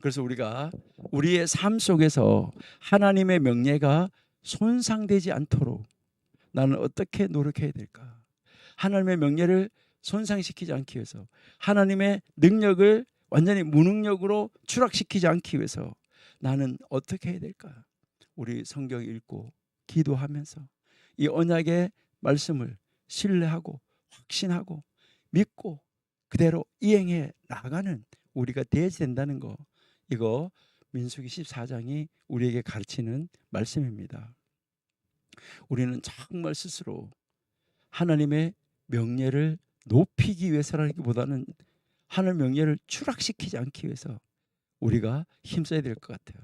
그래서 우리가 우리의 삶 속에서 하나님의 명예가 손상되지 않도록 나는 어떻게 노력해야 될까? 하나님의 명예를 손상시키지 않기 위해서 하나님의 능력을 완전히 무능력으로 추락시키지 않기 위해서 나는 어떻게 해야 될까? 우리 성경 읽고 기도하면서 이 언약의 말씀을 신뢰하고 확신하고 믿고 그대로 이행해 나가는 우리가 되어야 된다는 거 이거 민수기 14장이 우리에게 가르치는 말씀입니다. 우리는 정말 스스로 하나님의 명예를 높이기 위해서라기보다는 하나님의 명예를 추락시키지 않기 위해서 우리가 힘써야 될 것 같아요.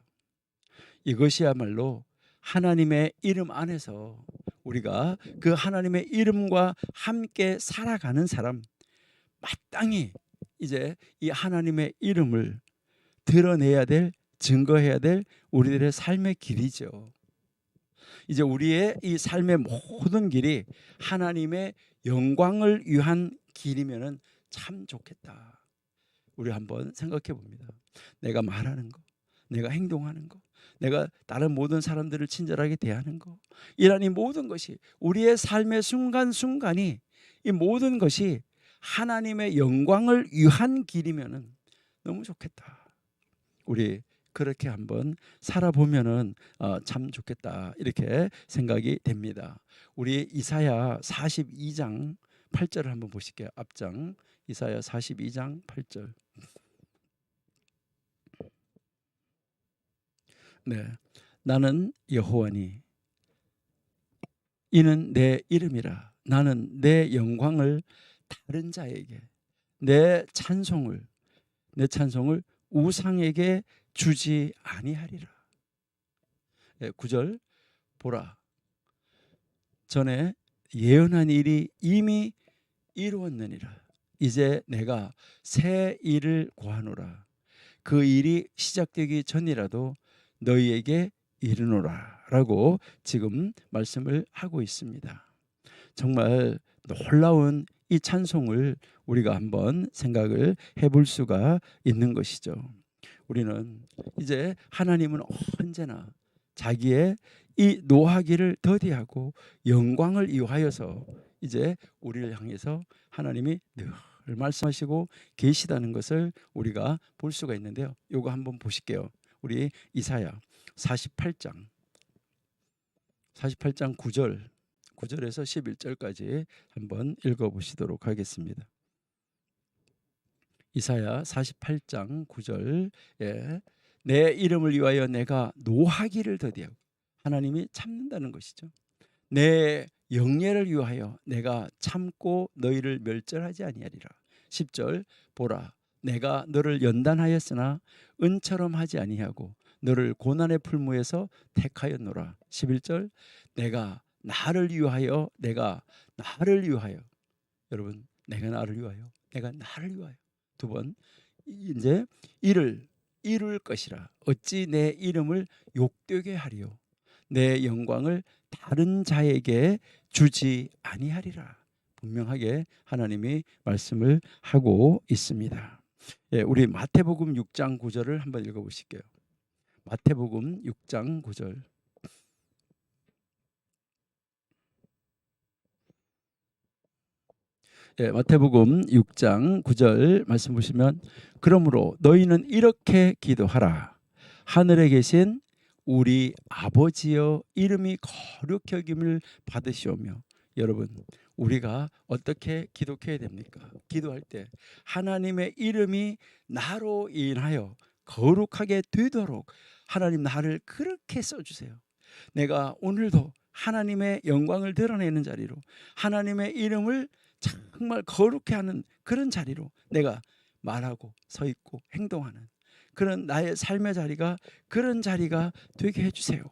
이것이야말로 하나님의 이름 안에서 우리가 그 하나님의 이름과 함께 살아가는 사람, 마땅히 이제 이 하나님의 이름을 드러내야 될, 증거해야 될 우리들의 삶의 길이죠. 이제 우리의 이 삶의 모든 길이 하나님의 영광을 위한 길이면은 참 좋겠다. 우리 한번 생각해 봅니다. 내가 말하는 거, 내가 행동하는 거, 내가 다른 모든 사람들을 친절하게 대하는 거, 이런 이 모든 것이 우리의 삶의 순간순간이 이 모든 것이 하나님의 영광을 위한 길이면은 너무 좋겠다. 우리 그렇게 한번 살아보면은 참 좋겠다, 이렇게 생각이 됩니다. 우리 이사야 42장 8절을 한번 보실게요. 앞장 이사야 42장 8절. 네, 나는 여호와니 이는 내 이름이라. 나는 내 영광을 다른 자에게, 내 찬송을 우상에게 주지 아니하리라. 9절 보라, 전에 예언한 일이 이미 이루었느니라. 이제 내가 새 일을 고하노라. 그 일이 시작되기 전이라도 너희에게 이르노라 라고 지금 말씀을 하고 있습니다. 정말 놀라운 이 찬송을 우리가 한번 생각을 해볼 수가 있는 것이죠. 우리는 이제 하나님은 언제나 자기의 이 노하기를 더디하고 영광을 이유하여서 이제 우리를 향해서 하나님이 늘 말씀하시고 계시다는 것을 우리가 볼 수가 있는데요. 이거 한번 보실게요. 우리 이사야 48장 9절에서 11절까지 한번 읽어보시도록 하겠습니다. 이사야 48장 9절에 내 이름을 위하여 내가 노하기를 더디하고, 하나님이 참는다는 것이죠. 내 영예를 위하여 내가 참고 너희를 멸절하지 아니하리라. 10절 보라, 내가 너를 연단하였으나 은처럼 하지 아니하고 너를 고난의 풀무에서 택하였노라. 11절 내가 나를 위하여 여러분, 내가 나를 위하여 두 번 이제 이룰 것이라. 어찌 내 이름을 욕되게 하리요, 내 영광을 다른 자에게 주지 아니하리라. 분명하게 하나님이 말씀을 하고 있습니다. 우리 마태복음 6장 9절을 한번 읽어보실게요. 마태복음 6장 9절. 마태복음 6장 9절 말씀 보시면, 그러므로 너희는 이렇게 기도하라. 하늘에 계신 우리 아버지여, 이름이 거룩히 여김을 받으시오며. 여러분, 우리가 어떻게 기도해야 됩니까? 기도할 때 하나님의 이름이 나로 인하여 거룩하게 되도록 하나님 나를 그렇게 써주세요. 내가 오늘도 하나님의 영광을 드러내는 자리로, 하나님의 이름을 정말 거룩해 하는 그런 자리로 내가 말하고 서 있고 행동하는 그런 나의 삶의 자리가, 그런 자리가 되게 해주세요.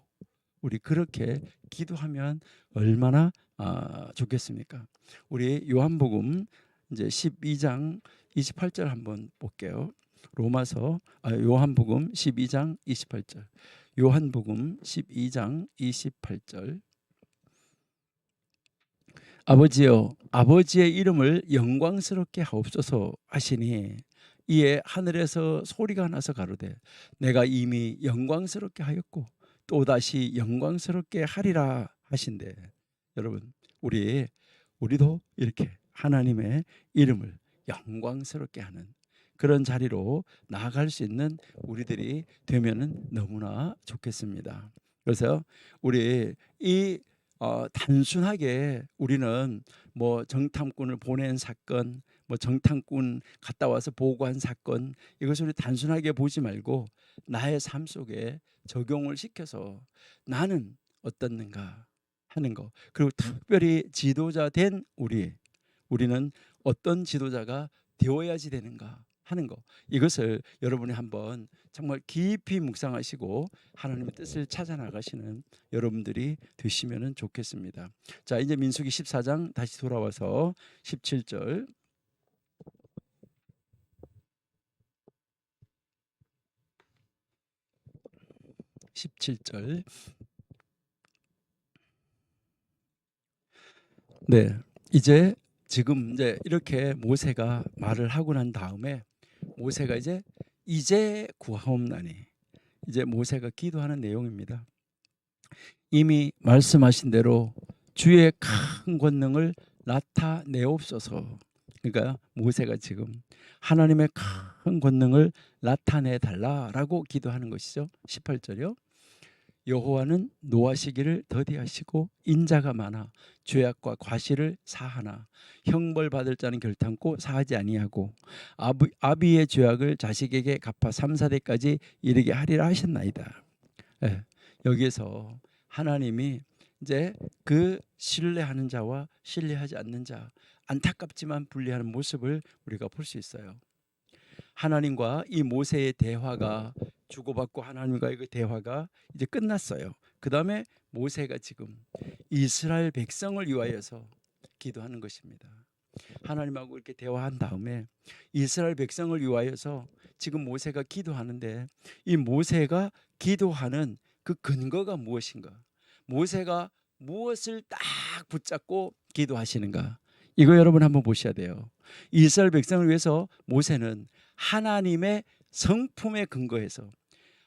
우리 그렇게 기도하면 얼마나 좋겠습니까? 우리 요한복음 이제 12장 28절 한번 볼게요. 요한복음 12장 28절. 요한복음 12장 28절. 아버지여, 아버지의 이름을 영광스럽게 하옵소서 하시니, 이에 하늘에서 소리가 나서 가로되 내가 이미 영광스럽게 하였고 또다시 영광스럽게 하리라 하신대. 여러분, 우리도 이렇게 하나님의 이름을 영광스럽게 하는 그런 자리로 나아갈 수 있는 우리들이 되면은 너무나 좋겠습니다. 그래서 우리 단순하게 우리는 뭐 정탐꾼을 보낸 사건, 뭐 정탐꾼 갔다 와서 보고한 사건, 이것을 우리 단순하게 보지 말고 나의 삶 속에 적용을 시켜서 나는 어떻는가 하는 거. 그리고 특별히 지도자 된 우리는 어떤 지도자가 되어야지 되는가 하는 거. 이것을 여러분이 한번 정말 깊이 묵상하시고 하나님의 뜻을 찾아 나가시는 여러분들이 되시면 좋겠습니다. 자, 이제 민수기 14장 다시 돌아와서 17절. 17절. 네. 이제 지금 이제 이렇게 모세가 말을 하고 난 다음에 모세가 이제 구하옵나니, 이제 모세가 기도하는 내용입니다. 이미 말씀하신 대로 주의 큰 권능을 나타내옵소서. 그러니까 모세가 지금 하나님의 큰 권능을 나타내 달라라고 기도하는 것이죠. 18절이요. 여호와는 노하시기를 더디하시고 인자가 많아 죄악과 과실을 사하나 형벌 받을 자는 결탄코 사하지 아니하고 아비의 죄악을 자식에게 갚아 3, 4대까지 이르게 하리라 하셨나이다. 예, 여기에서 하나님이 이제 그 신뢰하는 자와 신뢰하지 않는 자, 안타깝지만 분리하는 모습을 우리가 볼 수 있어요. 하나님과 이 모세의 대화가 주고받고 하나님과의 그 대화가 이제 끝났어요. 그 다음에 모세가 지금 이스라엘 백성을 위하여서 기도하는 것입니다. 하나님하고 이렇게 대화한 다음에 이스라엘 백성을 위하여서 지금 모세가 기도하는데, 이 모세가 기도하는 그 근거가 무엇인가? 모세가 무엇을 딱 붙잡고 기도하시는가? 이거 여러분 한번 보셔야 돼요. 이스라엘 백성을 위해서 모세는 하나님의 성품에 근거해서,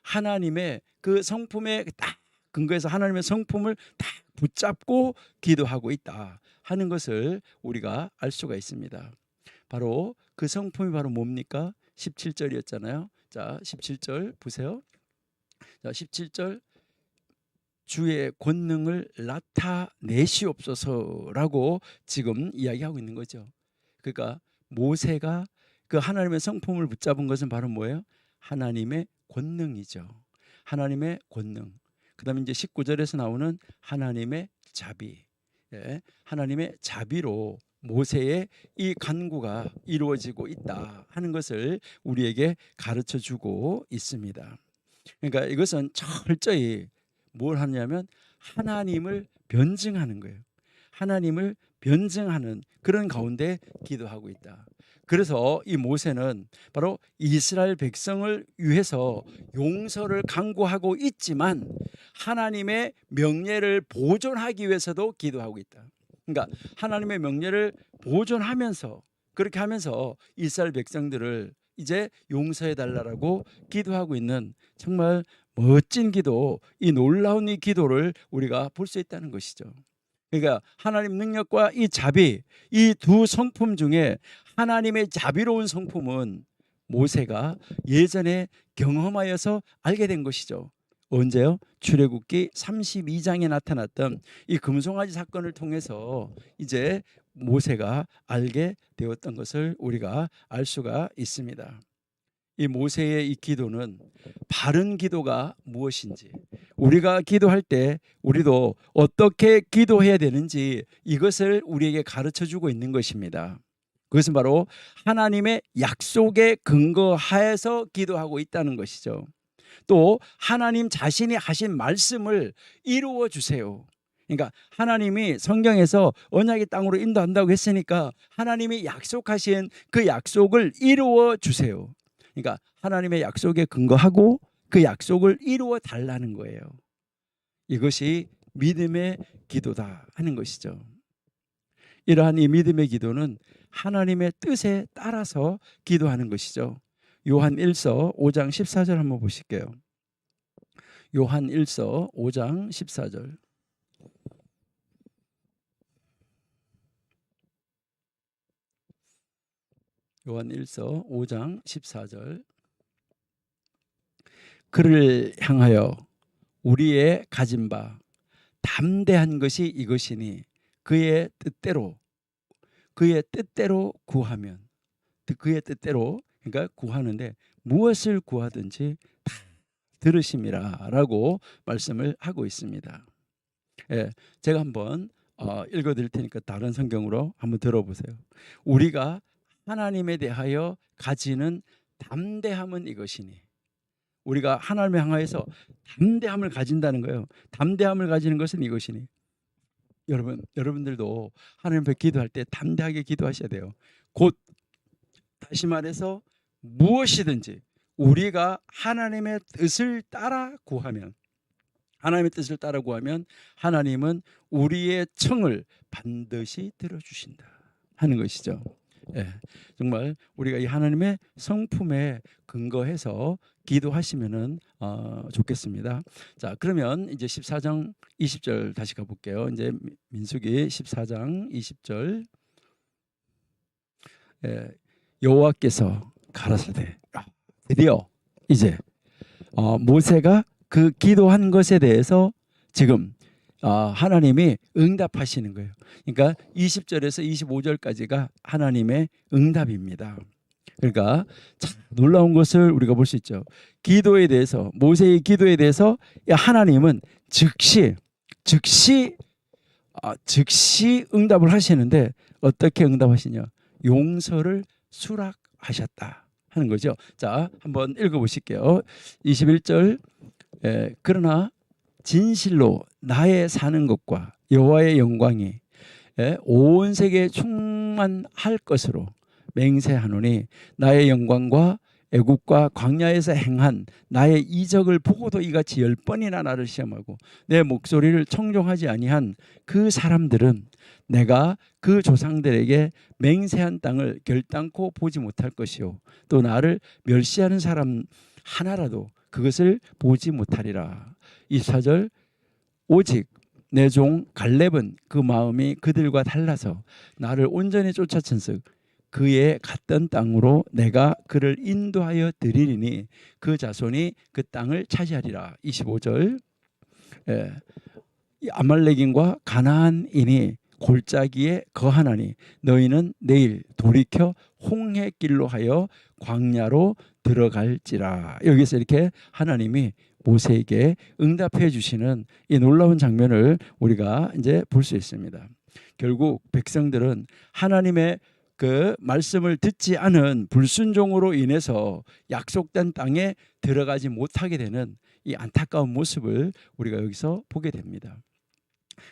하나님의 그 성품에 딱 근거해서 하나님의 성품을 딱 붙잡고 기도하고 있다 하는 것을 우리가 알 수가 있습니다. 바로 그 성품이 바로 뭡니까? 17절이었잖아요. 자, 17절 보세요. 자, 17절 주의 권능을 나타내시옵소서라고 지금 이야기하고 있는 거죠. 그러니까 모세가 그 하나님의 성품을 붙잡은 것은 바로 뭐예요? 하나님의 권능이죠. 하나님의 권능. 그 다음에 이제 19절에서 나오는 하나님의 자비. 예, 하나님의 자비로 모세의 이 간구가 이루어지고 있다 하는 것을 우리에게 가르쳐 주고 있습니다. 그러니까 이것은 철저히 뭘 하냐면 하나님을 변증하는 거예요. 하나님을 변증하는 그런 가운데 기도하고 있다. 그래서 이 모세는 바로 이스라엘 백성을 위해서 용서를 강구하고 있지만 하나님의 명예를 보존하기 위해서도 기도하고 있다. 그러니까 하나님의 명예를 보존하면서, 그렇게 하면서 이스라엘 백성들을 이제 용서해 달라고 기도하고 있는 정말 멋진 기도, 이 놀라운 이 기도를 우리가 볼 수 있다는 것이죠. 그러니까 하나님 능력과 이 자비, 이 두 성품 중에 하나님의 자비로운 성품은 모세가 예전에 경험하여서 알게 된 것이죠. 언제요? 출애굽기 32장에 나타났던 이 금송아지 사건을 통해서 이제 모세가 알게 되었던 것을 우리가 알 수가 있습니다. 이 모세의 이 기도는 바른 기도가 무엇인지, 우리가 기도할 때 우리도 어떻게 기도해야 되는지 이것을 우리에게 가르쳐 주고 있는 것입니다. 그것은 바로 하나님의 약속에 근거하여서 기도하고 있다는 것이죠. 또 하나님 자신이 하신 말씀을 이루어 주세요. 그러니까 하나님이 성경에서 언약의 땅으로 인도한다고 했으니까 하나님이 약속하신 그 약속을 이루어 주세요. 그러니까 하나님의 약속에 근거하고 그 약속을 이루어 달라는 거예요. 이것이 믿음의 기도다 하는 것이죠. 이러한 이 믿음의 기도는 하나님의 뜻에 따라서 기도하는 것이죠. 요한 1서 5장 14절 한번 보실게요. 요한 1서 5장 14절. 요한 1서 5장 14절. 그를 향하여 우리의 가진 바 담대한 것이 이것이니 그의 뜻대로 구하면, 그의 뜻대로 그러니까 구하는데 무엇을 구하든지 다 들으심이라라고 말씀을 하고 있습니다. 예, 제가 한번 읽어드릴 테니까 다른 성경으로 한번 들어보세요. 우리가 하나님에 대하여 가지는 담대함은 이것이니, 우리가 하나님을 향하여서 담대함을 가진다는 거예요. 담대함을 가지는 것은 이것이니, 여러분들도 하나님 앞에 기도할 때 담대하게 기도하셔야 돼요. 곧 다시 말해서 무엇이든지 우리가 하나님의 뜻을 따라 구하면, 하나님의 뜻을 따라 구하면 하나님은 우리의 청을 반드시 들어주신다 하는 것이죠. 예, 정말 우리가 이 하나님의 성품에 근거해서 기도하시면은 좋겠습니다. 자, 그러면 이제 14장 20절 다시 가볼게요. 이제 민수기 14장 20절. 예, 여호와께서 가라사대, 드디어 이제 모세가 그 기도한 것에 대해서 지금 하나님이 응답하시는 거예요. 그러니까 20절에서 25절까지가 하나님의 응답입니다. 그러니까 참 놀라운 것을 우리가 볼 수 있죠. 기도에 대해서, 모세의 기도에 대해서 하나님은 즉시 응답을 하시는데 어떻게 응답하시냐? 용서를 수락하셨다 하는 거죠. 자, 한번 읽어보실게요. 21절. 그러나 진실로 나의 사는 것과 여호와의 영광이 온 세계에 충만할 것으로 맹세하노니 나의 영광과 애국과 광야에서 행한 나의 이적을 보고도 이같이 10번이나 나를 시험하고 내 목소리를 청종하지 아니한 그 사람들은 내가 그 조상들에게 맹세한 땅을 결단코 보지 못할 것이요 또 나를 멸시하는 사람 하나라도 그것을 보지 못하리라. 24절. 오직 내 종 갈렙은 그 마음이 그들과 달라서 나를 온전히 쫓아친즉 그의 갔던 땅으로 내가 그를 인도하여 드리리니 그 자손이 그 땅을 차지하리라. 25절. 아말렉인과 가나안인이 골짜기에 거하나니 너희는 내일 돌이켜 홍해길로 하여 광야로 들어갈지라. 여기서 이렇게 하나님이 모세에게 응답해 주시는 이 놀라운 장면을 우리가 이제 볼 수 있습니다. 결국 백성들은 하나님의 그 말씀을 듣지 않은 불순종으로 인해서 약속된 땅에 들어가지 못하게 되는 이 안타까운 모습을 우리가 여기서 보게 됩니다.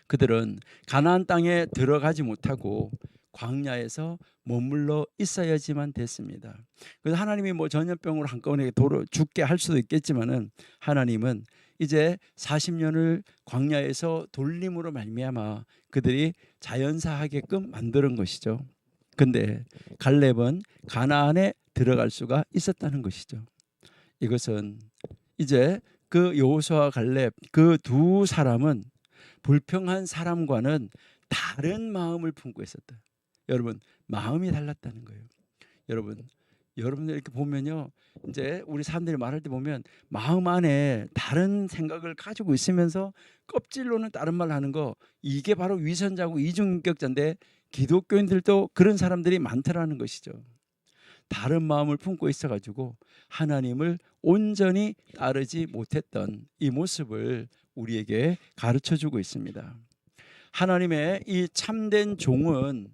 그들은 가나안 땅에 들어가지 못하고 광야에서 머물러 있어야지만 됐습니다. 그래서 하나님이 뭐 전염병으로 한꺼번에 죽게 할 수도 있겠지만은 하나님은 이제 40년을 광야에서 돌림으로 말미암아 그들이 자연사하게끔 만드는 것이죠. 근데 갈렙은 가나안에 들어갈 수가 있었다는 것이죠. 이것은 이제 그 여호수아와 갈렙 그 두 사람은 불평한 사람과는 다른 마음을 품고 있었다. 여러분, 마음이 달랐다는 거예요. 여러분들 이렇게 보면요, 이제 우리 사람들이 말할 때 보면 마음 안에 다른 생각을 가지고 있으면서 껍질로는 다른 말 하는 거, 이게 바로 위선자고 이중인격자인데 기독교인들도 그런 사람들이 많더라는 것이죠. 다른 마음을 품고 있어가지고 하나님을 온전히 따르지 못했던 이 모습을 우리에게 가르쳐주고 있습니다. 하나님의 이 참된 종은,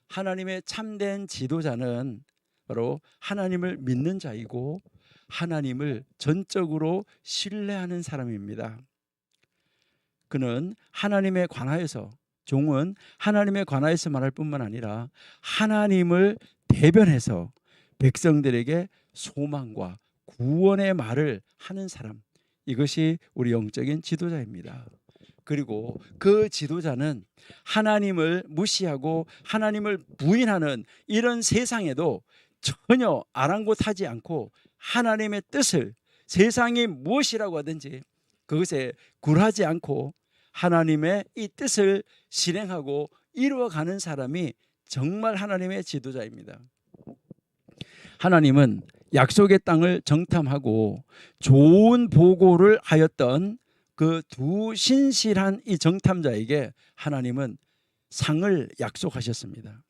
하나님의 참된 지도자는 바로 하나님을 믿는 자이고 하나님을 전적으로 신뢰하는 사람입니다. 그는 하나님에 관하여서, 종은 하나님에 관하여서 말할 뿐만 아니라 하나님을 대변해서 백성들에게 소망과 구원의 말을 하는 사람, 이것이 우리 영적인 지도자입니다. 그리고 그 지도자는 하나님을 무시하고 하나님을 부인하는 이런 세상에도 전혀 아랑곳하지 않고 하나님의 뜻을, 세상이 무엇이라고 하든지 그것에 굴하지 않고 하나님의 이 뜻을 실행하고 이루어가는 사람이 정말 하나님의 지도자입니다. 하나님은 약속의 땅을 정탐하고 좋은 보고를 하였던 그 두 신실한 이 정탐자에게 하나님은 상을 약속하셨습니다.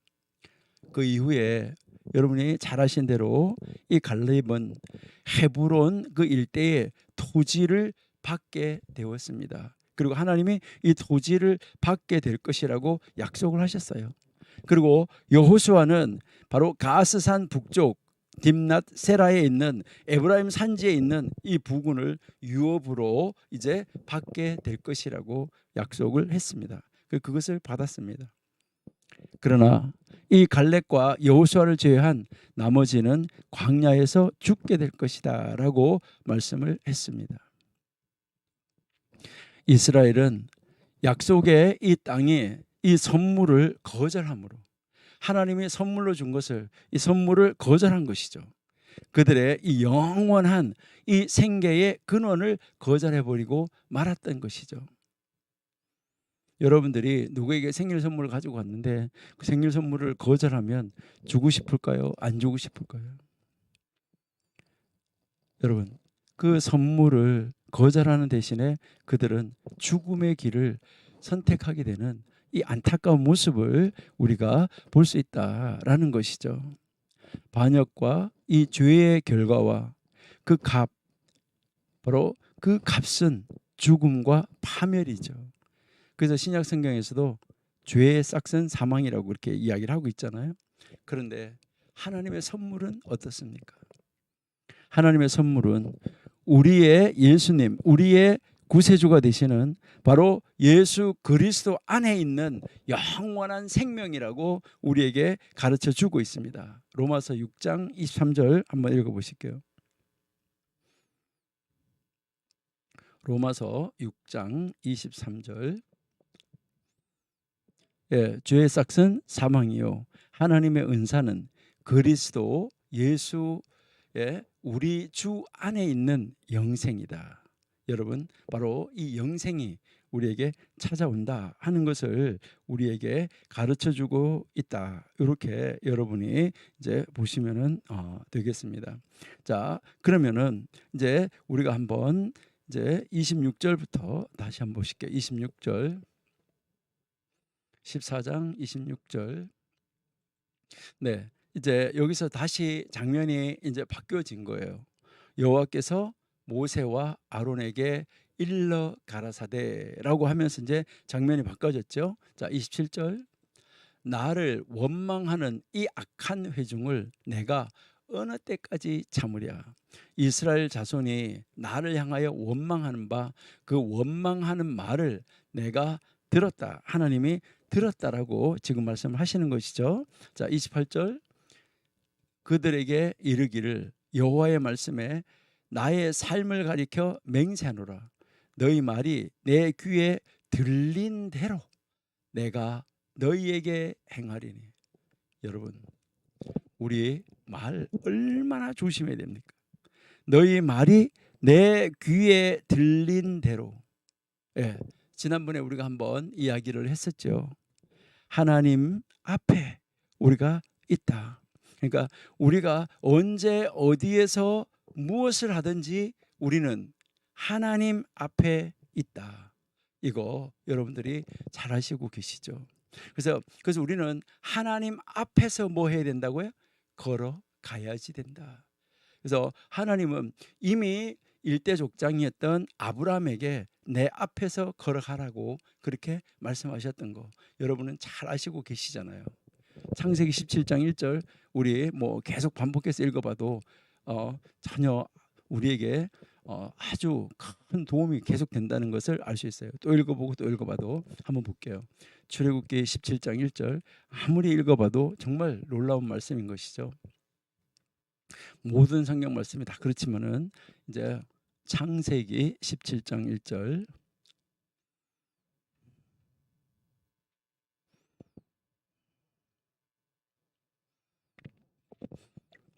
그 이후에 여러분이 잘 아신 대로 이 갈렙은 헤브론 그 일대의 토지를 받게 되었습니다. 그리고 하나님이 이 토지를 받게 될 것이라고 약속을 하셨어요. 그리고 여호수아는 바로 가스산 북쪽 딥낫 세라에 있는 에브라임 산지에 있는 이 부근을 유업으로 이제 받게 될 것이라고 약속을 했습니다. 그것을 받았습니다. 그러나 이 갈렙과 여호수아를 제외한 나머지는 광야에서 죽게 될 것이다라고 말씀을 했습니다. 이스라엘은 약속의 이 땅에 이 선물을 거절함으로 하나님이 선물로 준 것을 이 선물을 거절한 것이죠. 그들의 이 영원한 이 생계의 근원을 거절해버리고 말았던 것이죠. 여러분들이 누구에게 생일 선물을 가지고 왔는데 그 생일 선물을 거절하면 주고 싶을까요? 안 주고 싶을까요? 여러분, 그 선물을 거절하는 대신에 그들은 죽음의 길을 선택하게 되는 이 안타까운 모습을 우리가 볼 수 있다라는 것이죠. 반역과 이 죄의 결과와 그 값, 바로 그 값은 죽음과 파멸이죠. 그래서 신약 성경에서도 죄의 싹은 사망이라고 그렇게 이야기를 하고 있잖아요. 그런데 하나님의 선물은 어떻습니까? 하나님의 선물은 우리의 예수님, 우리의 구세주가 되시는 바로 예수 그리스도 안에 있는 영원한 생명이라고 우리에게 가르쳐 주고 있습니다. 로마서 6장 23절 한번 읽어보실게요. 로마서 6장 23절. 예, 죄의 싹은 사망이요 하나님의 은사는 그리스도 예수의 우리 주 안에 있는 영생이다. 여러분, 바로 이 영생이 우리에게 찾아온다 하는 것을 우리에게 가르쳐주고 있다. 이렇게 여러분이 이제 보시면은 되겠습니다. 자, 그러면은 이제 우리가 한번 이제 26절부터 다시 한번 보실게요. 26절, 14장 26절. 네, 이제 여기서 다시 장면이 이제 바뀌어진 거예요. 여호와께서 모세와 아론에게 일러 가라사대라고 하면서 이제 장면이 바꿔졌죠. 자, 27절. 나를 원망하는 이 악한 회중을 내가 어느 때까지 참으랴. 이스라엘 자손이 나를 향하여 원망하는 바 그 원망하는 말을 내가 들었다. 하나님이 들었다라고 지금 말씀을 하시는 것이죠. 자, 28절. 그들에게 이르기를 여호와의 말씀에 나의 삶을 가리켜 맹세하노라. 너희 말이 내 귀에 들린 대로 내가 너희에게 행하리니. 여러분, 우리 말 얼마나 조심해야 됩니까? 너희 말이 내 귀에 들린 대로. 예, 지난번에 우리가 한번 이야기를 했었죠. 하나님 앞에 우리가 있다. 그러니까 우리가 언제 어디에서 무엇을 하든지 우리는 하나님 앞에 있다. 이거 여러분들이 잘 아시고 계시죠? 그래서 우리는 하나님 앞에서 뭐 해야 된다고요? 걸어가야지 된다. 그래서 하나님은 이미 일대족장이었던 아브라함에게 내 앞에서 걸어가라고 그렇게 말씀하셨던 거 여러분은 잘 아시고 계시잖아요. 창세기 17장 1절 우리 뭐 계속 반복해서 읽어봐도 전혀 우리에게 아주 큰 도움이 계속 된다는 것을 알 수 있어요. 또 읽어보고 또 읽어봐도 한번 볼게요. 출애굽기 17장 1절 아무리 읽어봐도 정말 놀라운 말씀인 것이죠. 모든 성경 말씀이 다 그렇지만은 이제 창세기 17장 1절.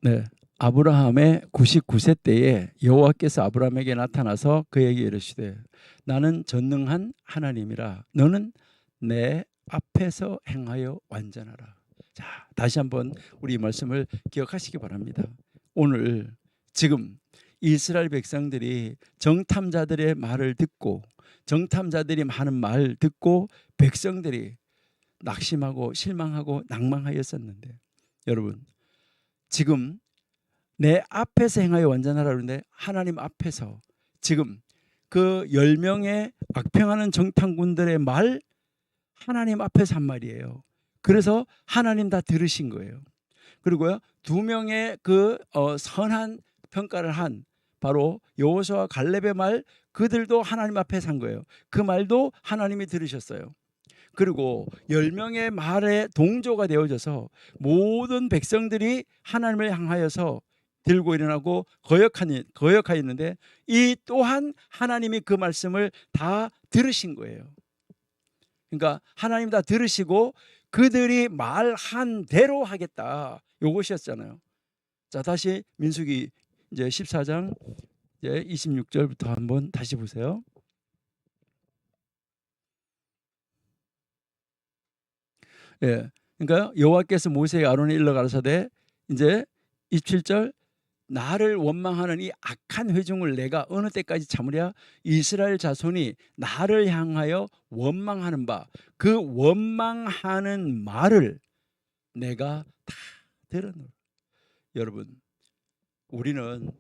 네. 아브라함의 99세 때에 여호와께서 아브라함에게 나타나서 그에게 이르시되 나는 전능한 하나님이라 너는 내 앞에서 행하여 완전하라. 자, 다시 한번 우리 이 말씀을 기억하시기 바랍니다. 오늘 지금 이스라엘 백성들이 정탐자들의 말을 듣고 정탐자들이 하는 말 듣고 백성들이 낙심하고 실망하고 낭망하였었는데 여러분 지금 내 앞에서 행하여 완전하라 그러는데 하나님 앞에서 지금 그 10명의 악평하는 정탐꾼들의 말 하나님 앞에서 한 말이에요. 그래서 하나님 다 들으신 거예요. 그리고요 2명의 그 선한 평가를 한 바로 여호수아와 갈렙의 말 그들도 하나님 앞에서 한 거예요. 그 말도 하나님이 들으셨어요. 그리고 10명의 말에 동조가 되어져서 모든 백성들이 하나님을 향하여서 들고 일어나고 거역하였는데 이 또한 하나님이 그 말씀을 다 들으신 거예요. 그러니까 하나님 다 들으시고 그들이 말한 대로 하겠다. 요것이었잖아요. 자, 다시 민수기 이제 14장 이제 26절부터 한번 다시 보세요. 예. 그러니까 여호와께서 모세에게 아론에 일러 가라사대 이제 27절 나를 원망하는 이 악한 회중을 내가 어느 때까지 참으랴? 이스라엘 자손이 나를 향하여 원망하는 바 그 원망하는 말을 내가 다 들었노라. 여러분 우리는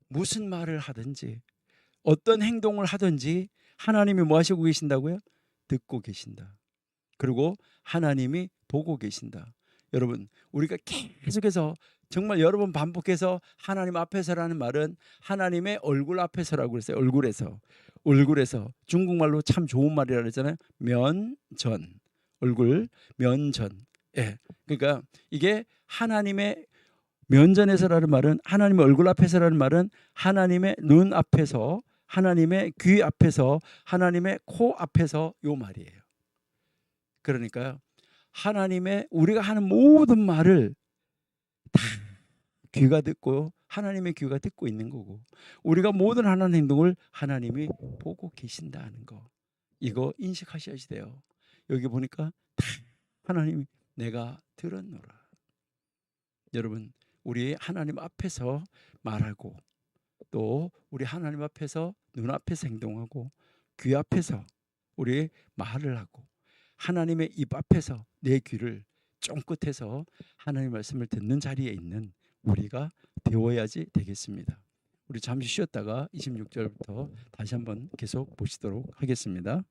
무슨 말을 하든지 어떤 행동을 하든지 하나님이 뭐 하시고 계신다고요? 듣고 계신다. 그리고 하나님이 보고 계신다. 여러분 우리가 계속해서 정말 여러 번 반복해서 하나님 앞에서라는 말은 하나님의 얼굴 앞에서라고 그랬어요. 얼굴에서 중국말로 참 좋은 말이라 그랬잖아요. 면전 얼굴 면전. 예. 그러니까 이게 하나님의 면전에서라는 말은 하나님의 얼굴 앞에서라는 말은 하나님의 눈 앞에서 하나님의 귀 앞에서 하나님의 코 앞에서 요 말이에요. 그러니까요. 하나님의 우리가 하는 모든 말을 다 귀가 듣고 하나님의 귀가 듣고 있는 거고 우리가 모든 하나님 행동을 하나님이 보고 계신다는 거 이거 인식하셔야 돼요. 여기 보니까 다 하나님이 내가 들었노라. 여러분 우리 하나님 앞에서 말하고 또 우리 하나님 앞에서 눈앞에서 행동하고 귀 앞에서 우리 말을 하고 하나님의 입 앞에서 내 귀를 쫑긋해서 하나님의 말씀을 듣는 자리에 있는 우리가 되어야지 되겠습니다. 우리 잠시 쉬었다가 26절부터 다시 한번 계속 보시도록 하겠습니다.